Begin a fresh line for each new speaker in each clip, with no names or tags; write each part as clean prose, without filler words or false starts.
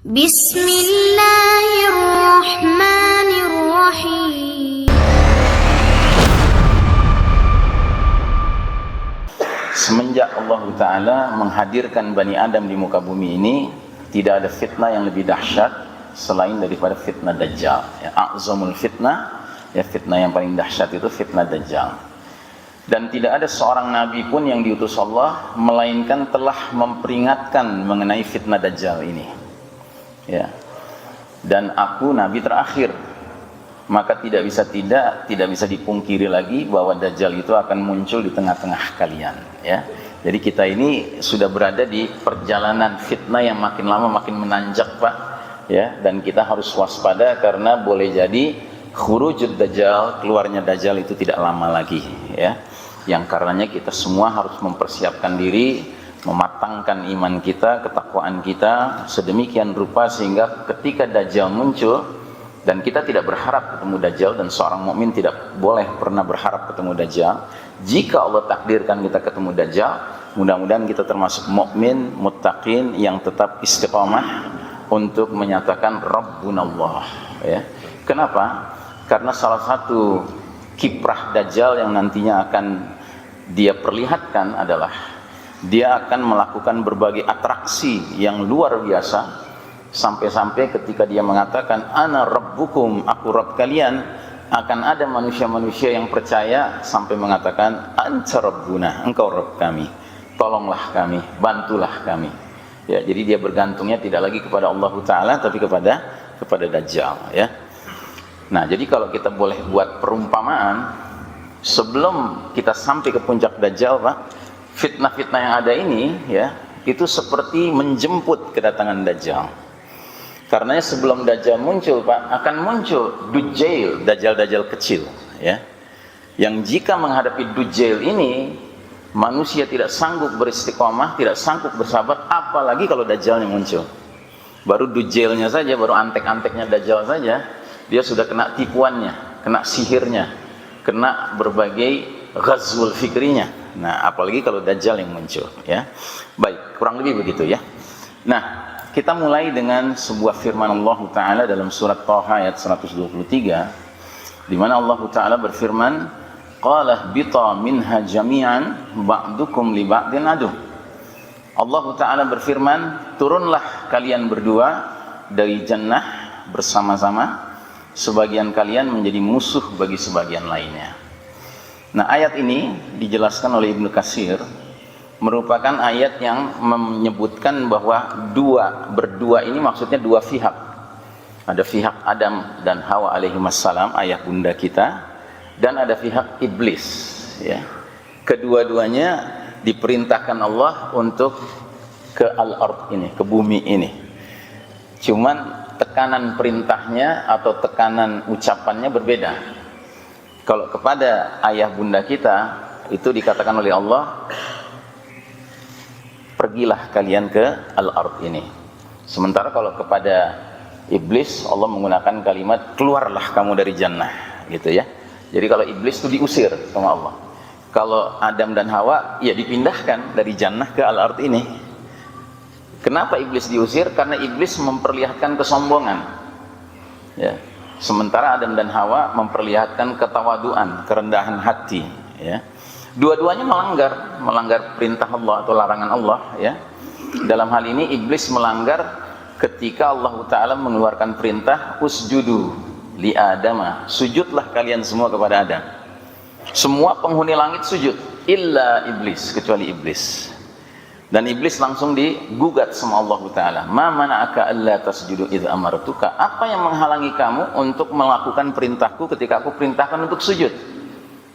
Bismillahirrahmanirrahim.
Semenjak Allah Ta'ala menghadirkan Bani Adam di muka bumi ini, tidak ada fitnah yang lebih dahsyat selain daripada fitnah Dajjal. Ya, a'zamul fitnah, ya fitnah yang paling dahsyat itu fitnah Dajjal. Dan tidak ada seorang nabi pun yang diutus Allah melainkan telah memperingatkan mengenai fitnah Dajjal ini. Ya. Dan aku nabi terakhir, maka tidak bisa dipungkiri lagi bahwa Dajjal itu akan muncul di tengah-tengah kalian. Ya. Jadi kita ini sudah berada di perjalanan fitnah yang makin lama makin menanjak, Pak. Ya, dan kita harus waspada karena boleh jadi khurujud Dajjal, keluarnya Dajjal itu tidak lama lagi, ya. Yang karenanya kita semua harus mempersiapkan diri, mematangkan iman kita, ketakwaan kita sedemikian rupa sehingga ketika Dajjal muncul, dan kita tidak berharap ketemu Dajjal, dan seorang mukmin tidak boleh pernah berharap ketemu Dajjal. Jika Allah takdirkan kita ketemu Dajjal, mudah-mudahan kita termasuk mukmin, muttaqin yang tetap istiqamah untuk menyatakan Rabbunallah. Ya. Kenapa? Karena salah satu kiprah Dajjal yang nantinya akan dia perlihatkan adalah dia akan melakukan berbagai atraksi yang luar biasa. Sampai-sampai ketika dia mengatakan ana rabbukum, aku Rabb kalian, akan ada manusia-manusia yang percaya sampai mengatakan anta rabbuna, engkau Rabb kami, tolonglah kami, bantulah kami. Ya, jadi dia bergantungnya tidak lagi kepada Allah Ta'ala tapi kepada Dajjal, ya. Nah, jadi kalau kita boleh buat perumpamaan, sebelum kita sampai ke puncak Dajjal, Pak, fitnah-fitnah yang ada ini, ya, itu seperti menjemput kedatangan Dajjal. Karena sebelum Dajjal muncul, Pak, akan muncul Dujjail, Dajjal-Dajjal kecil, ya. Yang jika menghadapi Dujjail ini, manusia tidak sanggup beristiqomah, tidak sanggup bersabar, apalagi kalau Dajjalnya muncul. Baru Dujjailnya saja, baru antek-anteknya Dajjal saja, dia sudah kena tipuannya, kena sihirnya, kena berbagai ghazwul fikrinya. Nah, apalagi kalau Dajjal yang muncul, ya. Baik, kurang lebih begitu, ya. Nah, kita mulai dengan sebuah firman Allah Ta'ala dalam surat Taha ayat 123, di mana Allah Ta'ala berfirman, qala bita minha jami'an ba'dukum li ba'din aduh. Allah Ta'ala berfirman, turunlah kalian berdua dari jannah bersama-sama, sebagian kalian menjadi musuh bagi sebagian lainnya. Nah, ayat ini dijelaskan oleh Ibnu Katsir, merupakan ayat yang menyebutkan bahwa berdua ini maksudnya dua pihak. Ada pihak Adam dan Hawa alaihimassalam, ayah bunda kita, dan ada pihak iblis, ya. Kedua-duanya diperintahkan Allah untuk ke al-ard ini, ke bumi ini. Cuman tekanan perintahnya atau tekanan ucapannya berbeda. Kalau kepada ayah bunda kita itu dikatakan oleh Allah, pergilah kalian ke al-ard ini. Sementara kalau kepada iblis Allah menggunakan kalimat keluarlah kamu dari jannah, gitu, ya. Jadi kalau iblis itu diusir sama Allah. Kalau Adam dan Hawa ya dipindahkan dari jannah ke al-ard ini. Kenapa iblis diusir? Karena iblis memperlihatkan kesombongan, ya. Sementara Adam dan Hawa memperlihatkan ketawaduan, kerendahan hati, ya. Dua-duanya melanggar perintah Allah atau larangan Allah, ya. Dalam hal ini iblis melanggar ketika Allah Ta'ala mengeluarkan perintah usjudu li Adama, sujudlah kalian semua kepada Adam. Semua penghuni langit sujud illa iblis, kecuali iblis. Dan iblis langsung digugat sama Allah Ta'ala, ma mana'aka alla tasjudu idh amartuka, apa yang menghalangi kamu untuk melakukan perintahku ketika aku perintahkan untuk sujud?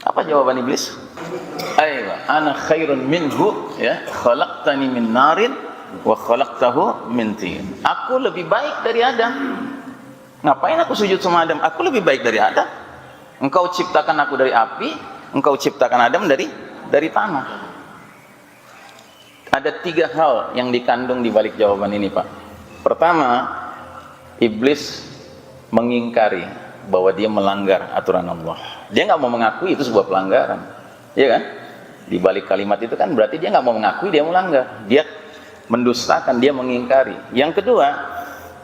Apa jawaban iblis? Aiwa, ana khairun minhu, ya, khalaqtani min narin wa khalaqtahu min tin. Aku lebih baik dari Adam. Ngapain aku sujud sama Adam? Aku lebih baik dari Adam. Engkau ciptakan aku dari api, engkau ciptakan Adam dari tanah. Ada 3 hal yang dikandung di balik jawaban ini, Pak. Pertama, iblis mengingkari bahwa dia melanggar aturan Allah. Dia nggak mau mengakui itu sebuah pelanggaran, ya kan? Di balik kalimat itu kan berarti dia nggak mau mengakui dia melanggar, dia mendustakan, dia mengingkari. Yang kedua,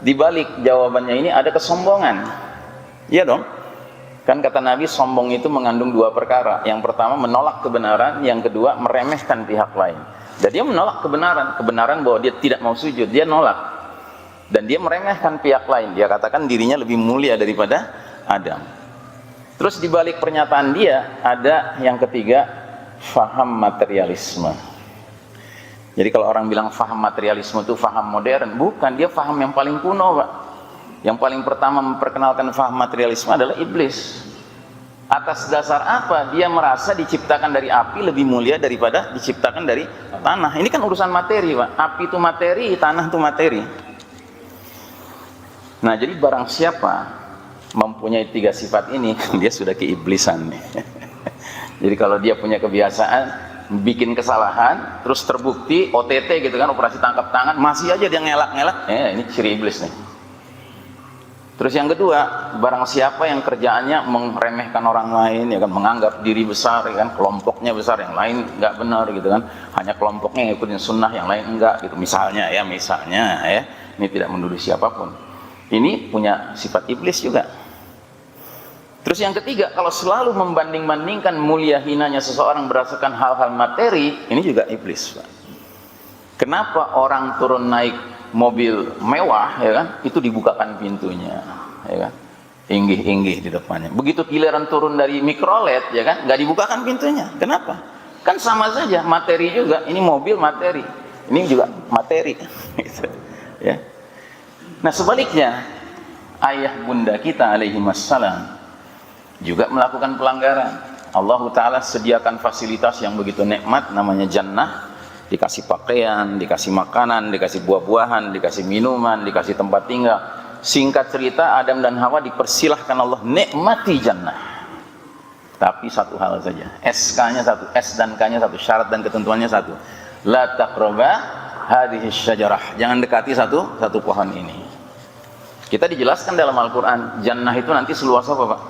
di balik jawabannya ini ada kesombongan. Iya dong? Kan kata Nabi, sombong itu mengandung dua perkara. Yang pertama menolak kebenaran, yang kedua meremehkan pihak lain. Dan dia menolak kebenaran bahwa dia tidak mau sujud, dia nolak. Dan dia meremehkan pihak lain. Dia katakan dirinya lebih mulia daripada Adam. Terus di balik pernyataan dia ada yang ketiga, faham materialisme. Jadi kalau orang bilang faham materialisme itu faham modern, bukan, dia faham yang paling kuno, Pak. Yang paling pertama memperkenalkan faham materialisme adalah iblis. Atas dasar apa? Dia merasa diciptakan dari api lebih mulia daripada diciptakan dari tanah. Ini kan urusan materi, Pak. Api itu materi, tanah itu materi. Nah, jadi barang siapa mempunyai tiga sifat ini, dia sudah keiblisan nih. Jadi kalau dia punya kebiasaan bikin kesalahan, terus terbukti OTT gitu kan, operasi tangkap tangan, masih aja dia ngelak-ngelak, ini ciri iblis nih. Terus yang kedua, barang siapa yang kerjaannya meremehkan orang lain, ya kan, menganggap diri besar, ya kan, kelompoknya besar, yang lain nggak benar gitu kan, hanya kelompoknya yang ikutin sunnah, yang lain enggak gitu, misalnya ya, ini tidak menuduh siapapun, ini punya sifat iblis juga. Terus yang ketiga, kalau selalu membanding-bandingkan mulia hinanya seseorang berdasarkan hal-hal materi, ini juga iblis, Pak. Kenapa orang turun naik mobil mewah, ya kan, itu dibukakan pintunya, ya kan, inggih-inggih di depannya. Begitu giliran turun dari mikrolet, ya kan, nggak dibukakan pintunya. Kenapa? Kan sama saja, materi juga. Ini mobil materi, ini juga materi, gitu, ya. Nah sebaliknya, ayah bunda kita alaihi wassalam juga melakukan pelanggaran. Allah Ta'ala sediakan fasilitas yang begitu nikmat, namanya jannah. Dikasih pakaian, dikasih makanan, dikasih buah-buahan, dikasih minuman, dikasih tempat tinggal. Singkat cerita, Adam dan Hawa dipersilahkan Allah nikmati jannah. Tapi satu hal saja, SK-nya satu, S dan K-nya satu, syarat dan ketentuannya satu. La taqraba hadhihi syajarah. Jangan dekati satu pohon ini. Kita dijelaskan dalam Al-Quran, jannah itu nanti seluas apa, Pak?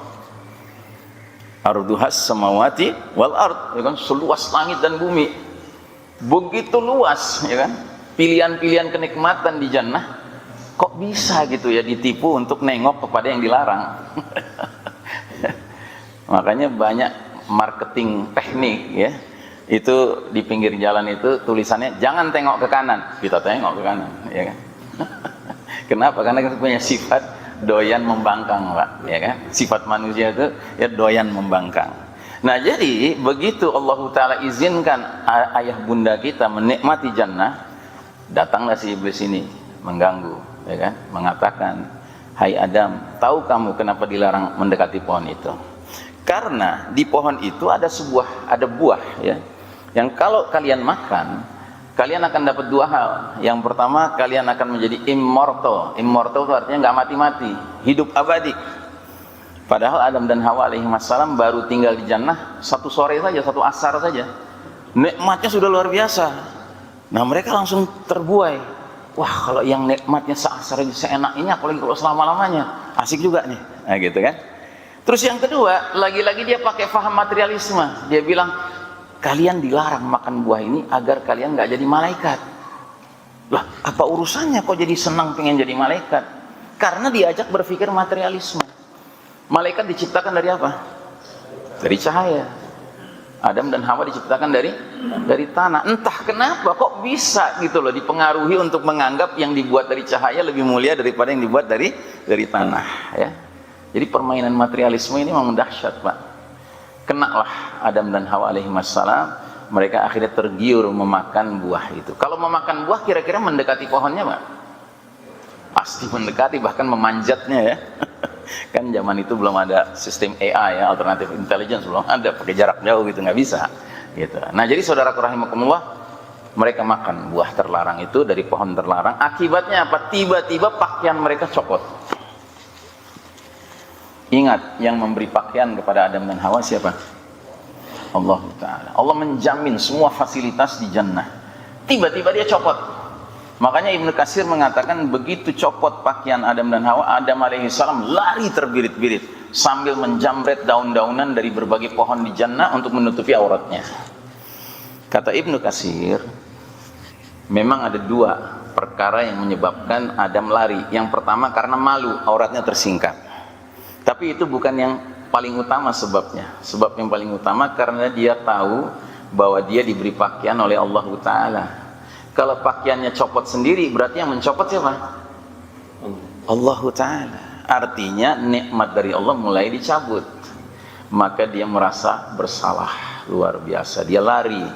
Arduhas samawati wal ard, ya kan, seluas langit dan bumi. Begitu luas, ya kan, pilihan-pilihan kenikmatan di jannah. Kok bisa gitu ya ditipu untuk nengok kepada yang dilarang? Makanya banyak marketing teknik, ya, itu di pinggir jalan itu tulisannya jangan tengok ke kanan, kita tengok ke kanan, ya kan. Kenapa? Karena kita punya sifat doyan membangkang, Pak, ya kan? Sifat manusia itu ya doyan membangkang. Nah, jadi begitu Allah Ta'ala izinkan ayah bunda kita menikmati jannah, datanglah si iblis ini mengganggu, ya kan? Mengatakan, hai Adam, tahu kamu kenapa dilarang mendekati pohon itu? Karena di pohon itu ada buah, ya, yang kalau kalian makan, kalian akan dapat dua hal. Yang pertama, kalian akan menjadi immortal. Immortal itu artinya nggak mati-mati, hidup abadi. Padahal Adam dan Hawa alaihi wassalam baru tinggal di jannah satu sore saja, satu asar saja. Nikmatnya sudah luar biasa. Nah, mereka langsung terbuai. Wah, kalau yang nikmatnya seasar aja seenak ini, apalagi kalau selama-lamanya, asik juga nih. Nah, gitu kan. Terus yang kedua, lagi-lagi dia pakai faham materialisme. Dia bilang, kalian dilarang makan buah ini agar kalian nggak jadi malaikat. Lah, apa urusannya kok jadi senang pengen jadi malaikat? Karena diajak berpikir materialisme. Malaikat diciptakan dari apa? Dari cahaya. Adam dan Hawa diciptakan dari tanah. Entah kenapa kok bisa gitu loh dipengaruhi untuk menganggap yang dibuat dari cahaya lebih mulia daripada yang dibuat dari tanah, ya. Jadi permainan materialisme ini memang dahsyat, Pak. Kenalah Adam dan Hawa alaihi wassalam, mereka akhirnya tergiur memakan buah itu. Kalau memakan buah kira-kira mendekati pohonnya, Pak? Pasti mendekati, bahkan memanjatnya, ya. Kan zaman itu belum ada sistem AI, ya, alternative intelligence, belum ada, pakai jarak jauh gitu, nggak bisa gitu. Nah, jadi saudaraku rahimakumullah, mereka makan buah terlarang itu dari pohon terlarang. Akibatnya apa? Tiba-tiba pakaian mereka copot. Ingat, yang memberi pakaian kepada Adam dan Hawa siapa? Allah Ta'ala. Allah menjamin semua fasilitas di jannah. Tiba-tiba dia copot. Makanya Ibnu Katsir mengatakan begitu copot pakaian Adam dan Hawa, Adam alaihissalam lari terbirit-birit sambil menjamret daun-daunan dari berbagai pohon di jannah untuk menutupi auratnya. Kata Ibnu Katsir, memang ada dua perkara yang menyebabkan Adam lari. Yang pertama karena malu, auratnya tersingkap. Tapi itu bukan yang paling utama sebabnya. Sebab yang paling utama karena dia tahu bahwa dia diberi pakaian oleh Allah Ta'ala. Kalau pakaiannya copot sendiri, berarti yang mencopot siapa? Allah Ta'ala. Artinya nikmat dari Allah mulai dicabut. Maka dia merasa bersalah luar biasa. Dia lari,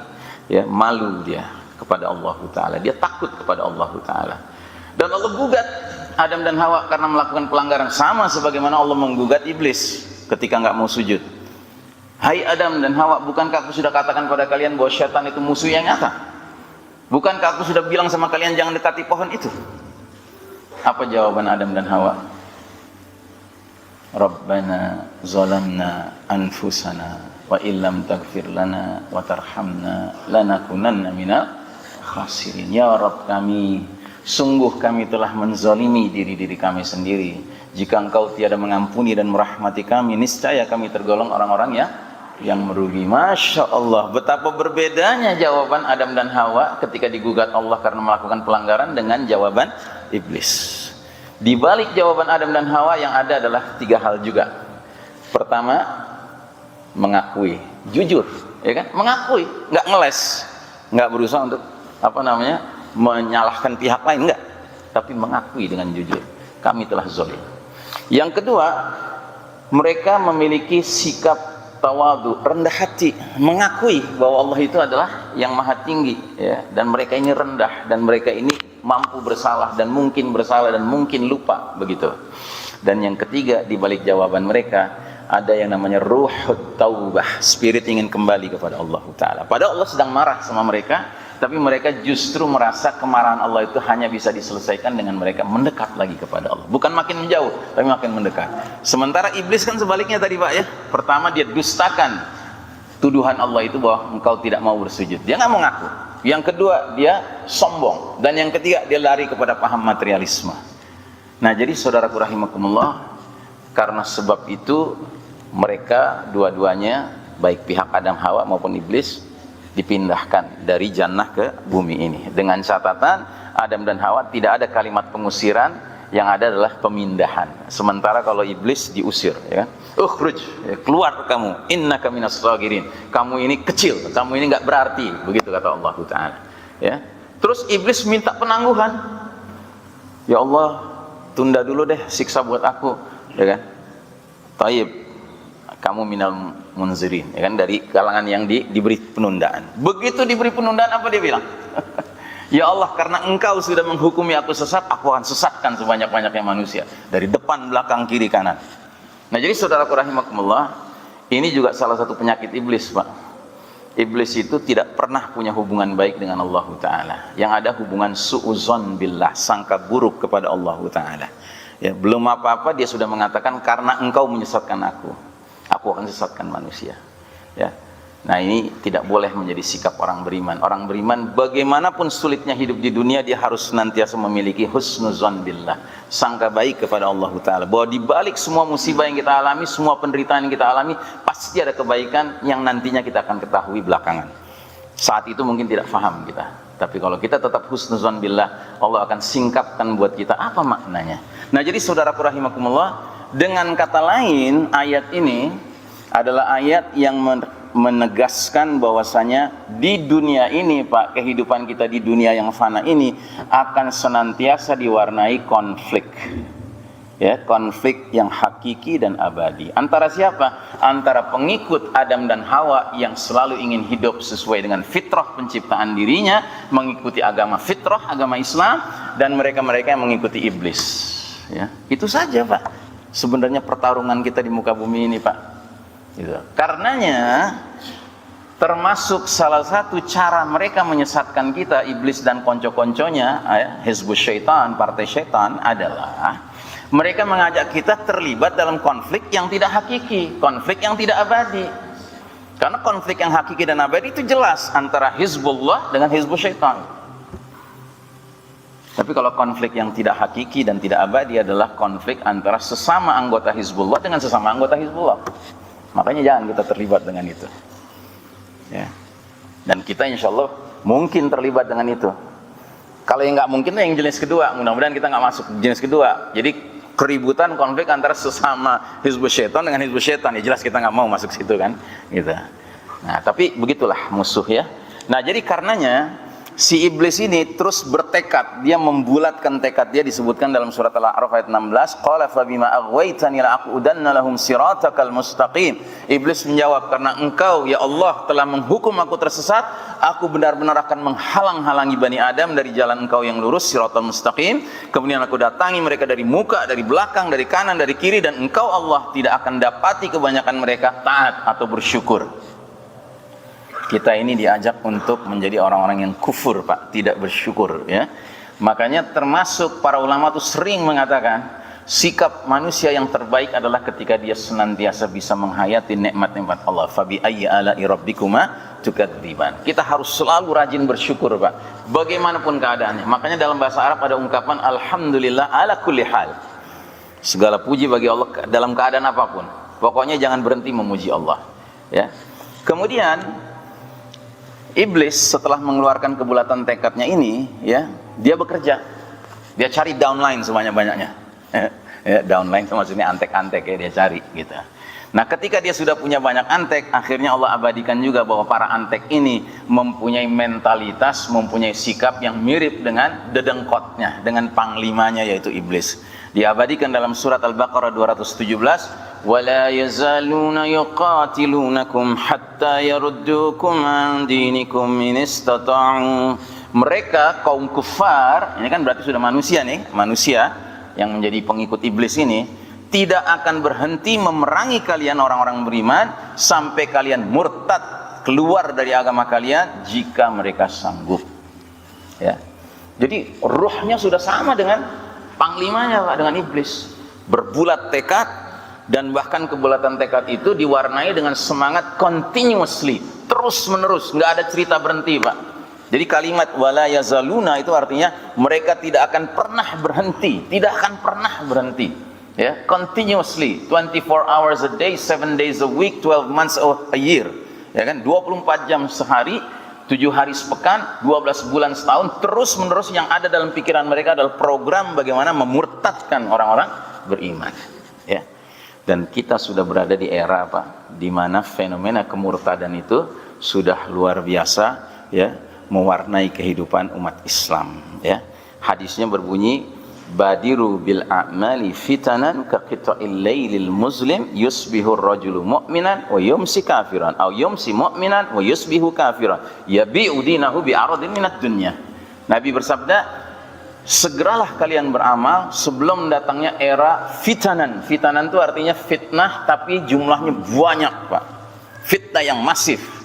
ya, malu dia kepada Allah Ta'ala. Dia takut kepada Allah Ta'ala. Dan Allah gugat Adam dan Hawa karena melakukan pelanggaran, sama sebagaimana Allah menggugat iblis ketika nggak mau sujud. Hai Adam dan Hawa, bukankah aku sudah katakan pada kalian bahwa syaitan itu musuh yang nyata? Bukankah aku sudah bilang sama kalian jangan dekati pohon itu? Apa jawaban Adam dan Hawa? Rabbana zalamna anfusana wa illam taghfir lana wa tarhamna lanakunanna minal khasirin. Ya Rabb kami, sungguh kami telah menzalimi diri-diri kami sendiri. Jika Engkau tiada mengampuni dan merahmati kami, niscaya kami tergolong orang-orang yang merugi. Masya Allah, betapa berbedanya jawaban Adam dan Hawa ketika digugat Allah karena melakukan pelanggaran dengan jawaban iblis. Di balik jawaban Adam dan Hawa yang ada adalah 3 hal juga. Pertama, mengakui, jujur, ya kan? Mengakui, nggak ngeles, nggak berusaha untuk menyalahkan pihak lain, enggak, tapi mengakui dengan jujur, kami telah zalim. Yang kedua, mereka memiliki sikap tawadu, rendah hati, mengakui bahwa Allah itu adalah yang maha tinggi, ya, dan mereka ini rendah, dan mereka ini mampu bersalah dan mungkin lupa, begitu. Dan yang ketiga, di balik jawaban mereka ada yang namanya ruhut taubah, spirit ingin kembali kepada Allah Ta'ala. Padahal Allah sedang marah sama mereka, tapi mereka justru merasa kemarahan Allah itu hanya bisa diselesaikan dengan mereka mendekat lagi kepada Allah. Bukan makin menjauh, tapi makin mendekat. Sementara iblis kan sebaliknya tadi Pak, ya. Pertama dia dustakan tuduhan Allah itu bahwa engkau tidak mau bersujud. Dia nggak mau ngaku. Yang kedua dia sombong. Dan yang ketiga dia lari kepada paham materialisme. Nah jadi saudaraku rahimakumullah, karena sebab itu mereka dua-duanya, baik pihak Adam Hawa maupun iblis, dipindahkan dari jannah ke bumi ini. Dengan catatan Adam dan Hawa tidak ada kalimat pengusiran, yang ada adalah pemindahan. Sementara kalau iblis diusir, ya kan? Ukhruj, ya, keluar kamu, innaka minas sagirin. Kamu ini kecil, kamu ini nggak berarti, begitu kata Allah Ta'ala. Ya. Terus iblis minta penangguhan. Ya Allah, tunda dulu deh siksa buat aku, ya kan? Taib, kamu minal munzirin, ya kan, dari kalangan yang diberi penundaan. Begitu diberi penundaan, apa dia bilang? Ya Allah, karena engkau sudah menghukumi aku sesat, aku akan sesatkan sebanyak-banyaknya manusia, dari depan, belakang, kiri, kanan. Nah jadi saudaraku rahimakumullah, ini juga salah satu penyakit iblis Pak. Iblis itu tidak pernah punya hubungan baik dengan Allah Ta'ala. Yang ada hubungan su'uzon billah, sangka buruk kepada Allah Ta'ala. Ya, belum apa-apa dia sudah mengatakan karena engkau menyesatkan aku akan sesatkan manusia. Ya. Nah ini tidak boleh menjadi sikap orang beriman. Orang beriman bagaimanapun sulitnya hidup di dunia, dia harus senantiasa memiliki husnuzon billah, sangka baik kepada Allah Ta'ala, bahwa di balik semua musibah yang kita alami, semua penderitaan yang kita alami, pasti ada kebaikan yang nantinya kita akan ketahui belakangan. Saat itu mungkin tidak paham kita, tapi kalau kita tetap husnuzon billah, Allah akan singkapkan buat kita apa maknanya. Nah jadi saudaraku rahimakumullah, dengan kata lain ayat ini adalah ayat yang menegaskan bahwasanya di dunia ini Pak, kehidupan kita di dunia yang fana ini akan senantiasa diwarnai konflik, ya, konflik yang hakiki dan abadi. Antara siapa? Antara pengikut Adam dan Hawa yang selalu ingin hidup sesuai dengan fitrah penciptaan dirinya, mengikuti agama fitrah, agama Islam, dan mereka-mereka yang mengikuti iblis, ya. Itu saja Pak sebenarnya pertarungan kita di muka bumi ini Pak. Gitu. Karenanya termasuk salah satu cara mereka menyesatkan kita, iblis dan konco-konconya, hizbus syaitan, partai syaitan, adalah mereka mengajak kita terlibat dalam konflik yang tidak hakiki, konflik yang tidak abadi. Karena konflik yang hakiki dan abadi itu jelas antara Hizbullah dengan hizbus syaitan. Tapi kalau konflik yang tidak hakiki dan tidak abadi adalah konflik antara sesama anggota Hizbullah dengan sesama anggota Hizbullah. Makanya jangan kita terlibat dengan itu, ya. Dan kita insya Allah mungkin terlibat dengan itu. Kalau yang nggak mungkin yang jenis kedua, mudah-mudahan kita nggak masuk jenis kedua. Jadi keributan, konflik antara sesama Hizbus Syaitan dengan Hizbus Syaitan, ya jelas kita nggak mau masuk situ kan, gitu. Nah, tapi begitulah musuh ya. Nah, jadi karenanya si iblis ini terus bertekad, dia membulatkan tekad dia, disebutkan dalam surat Al-A'raf ayat 16, qala fa bima aghwaytani la'aqudanna lahum siratakal mustaqim. Iblis menjawab, karena engkau ya Allah telah menghukum aku tersesat, aku benar-benar akan menghalang-halangi Bani Adam dari jalan engkau yang lurus, siratal mustaqim. Kemudian aku datangi mereka dari muka, dari belakang, dari kanan, dari kiri, dan engkau Allah tidak akan dapati kebanyakan mereka taat atau bersyukur. Kita ini diajak untuk menjadi orang-orang yang kufur, Pak, tidak bersyukur ya. Makanya termasuk para ulama itu sering mengatakan sikap manusia yang terbaik adalah ketika dia senantiasa bisa menghayati nikmat-nikmat Allah. Fabi ayyi ala'i rabbikuma tukadziban. Kita harus selalu rajin bersyukur, Pak, bagaimanapun keadaannya. Makanya dalam bahasa Arab ada ungkapan alhamdulillah ala kulli hal. Segala puji bagi Allah dalam keadaan apapun. Pokoknya jangan berhenti memuji Allah ya. Kemudian iblis setelah mengeluarkan kebulatan tekadnya ini ya, dia bekerja, dia cari downline sebanyak-banyaknya ya, downline itu maksudnya antek-antek ya, dia cari gitu. Nah, ketika dia sudah punya banyak antek, akhirnya Allah abadikan juga bahwa para antek ini mempunyai mentalitas, mempunyai sikap yang mirip dengan dedengkotnya, dengan panglimanya yaitu iblis. Diabadikan dalam surat Al-Baqarah 217, وَلَا يَزَالُونَ يُقَاتِلُونَكُمْ حَتَّى يَرُدُّوكُمْ عَنْ دِينِكُمْ إِنِ اسْتَطَاعُوا. Mereka kaum kufar, ini kan berarti sudah manusia nih, manusia yang menjadi pengikut iblis ini, tidak akan berhenti memerangi kalian orang-orang beriman sampai kalian murtad, keluar dari agama kalian jika mereka sanggup. Ya. Jadi ruhnya sudah sama dengan panglimanya, Pak, dengan iblis. Berbulat tekad, dan bahkan kebulatan tekad itu diwarnai dengan semangat continuously, terus menerus, nggak ada cerita berhenti, Pak. Jadi kalimat wala yazaluna itu artinya mereka tidak akan pernah berhenti, tidak akan pernah berhenti ya, continuously, 24 hours a day, 7 days a week, 12 months a year ya kan, 24 jam sehari, 7 hari sepekan, 12 bulan setahun, terus menerus. Yang ada dalam pikiran mereka adalah program bagaimana memurtadkan orang-orang beriman ya. Dan kita sudah berada di era, Pak, di mana fenomena kemurtadan itu sudah luar biasa ya, mewarnai kehidupan umat Islam ya. Hadisnya berbunyi, badiru bil a'mali fitanan ka qita'il lailil muslim yusbihu ar-rajulu mu'minan wa yumsi kafiran aw yumsi mu'minan wa yusbihu kafiran yabi'u dinahu bi'aradin minad dunya. Nabi bersabda, segeralah kalian beramal sebelum datangnya era fitanan. Fitanan itu artinya fitnah tapi jumlahnya banyak, Pak. Fitnah yang masif.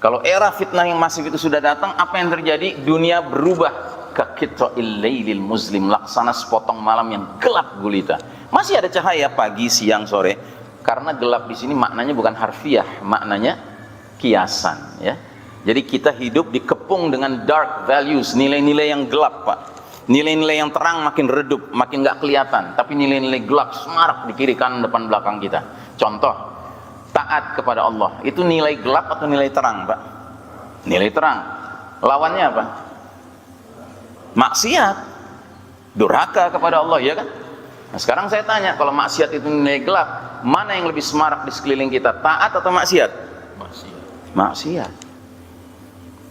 Kalau era fitnah yang masif itu sudah datang, apa yang terjadi? Dunia berubah ka qita'il lailil muslim, laksana sepotong malam yang gelap gulita. Masih ada cahaya pagi, siang, sore. Karena gelap di sini maknanya bukan harfiah, maknanya kiasan ya. Jadi kita hidup dikepung dengan dark values, nilai-nilai yang gelap, Pak. Nilai-nilai yang terang makin redup, makin nggak kelihatan, tapi nilai-nilai gelap semarak di kiri kanan depan belakang kita. Contoh, taat kepada Allah itu nilai gelap atau nilai terang, Pak? Nilai terang. Lawannya apa? Maksiat, durhaka kepada Allah, ya kan? Nah, sekarang saya tanya, kalau maksiat itu nilai gelap, mana yang lebih semarak di sekeliling kita, taat atau maksiat? Maksiat. Maksiat.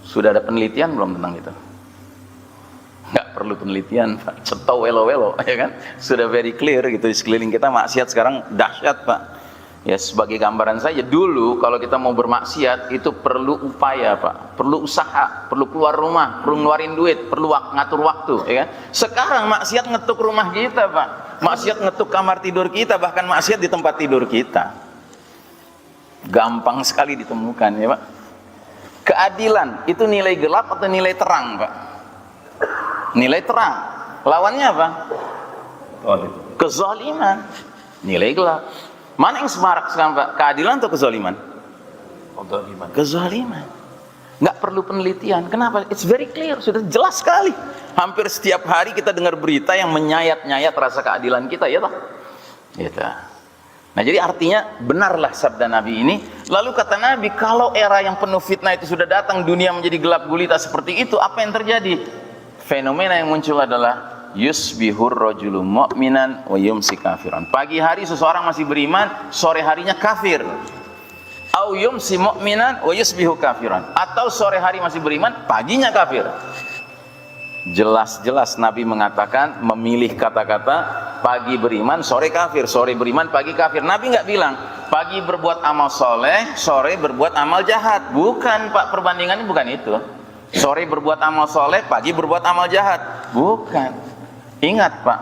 Sudah ada penelitian belum tentang itu? Nggak perlu penelitian, Pak. Ceto welo-welo, ya kan? Sudah very clear gitu, di sekeliling kita maksiat sekarang dahsyat, Pak. Ya, sebagai gambaran saja, dulu kalau kita mau bermaksiat itu perlu upaya, Pak. Perlu usaha, perlu keluar rumah, perlu ngeluarin duit, perlu ngatur waktu, ya kan? Sekarang maksiat ngetuk rumah kita, Pak. Maksiat ngetuk kamar tidur kita, bahkan maksiat di tempat tidur kita. Gampang sekali ditemukan, ya, Pak. Keadilan itu nilai gelap atau nilai terang, Pak? Nilai terang. Lawannya apa? Kezaliman. Nilai gelap. Mana yang semarak sekarang, Pak? Keadilan atau kezaliman? Kezaliman. Kezaliman. Nggak perlu penelitian. Kenapa? It's very clear. Sudah jelas sekali. Hampir setiap hari kita dengar berita yang menyayat-nyayat rasa keadilan kita, ya, Pak? Gitu. Nah, jadi artinya benarlah sabda Nabi ini. Lalu kata Nabi, kalau era yang penuh fitnah itu sudah datang, dunia menjadi gelap gulita seperti itu, apa yang terjadi? fenomena yang muncul adalah yusbihur rajulu mu'minan wa yumsi kafiran. Pagi hari seseorang masih beriman, sore harinya kafir. Au yumsi mu'minan wa yusbihu kafiran. Atau sore hari masih beriman, paginya kafir. Jelas-jelas Nabi mengatakan, memilih kata-kata pagi beriman, sore kafir, sore beriman, pagi kafir. Nabi nggak bilang pagi berbuat amal soleh, sore berbuat amal jahat. Bukan Pak, perbandingannya bukan itu. Sore berbuat amal soleh, pagi berbuat amal jahat. Bukan. Ingat Pak,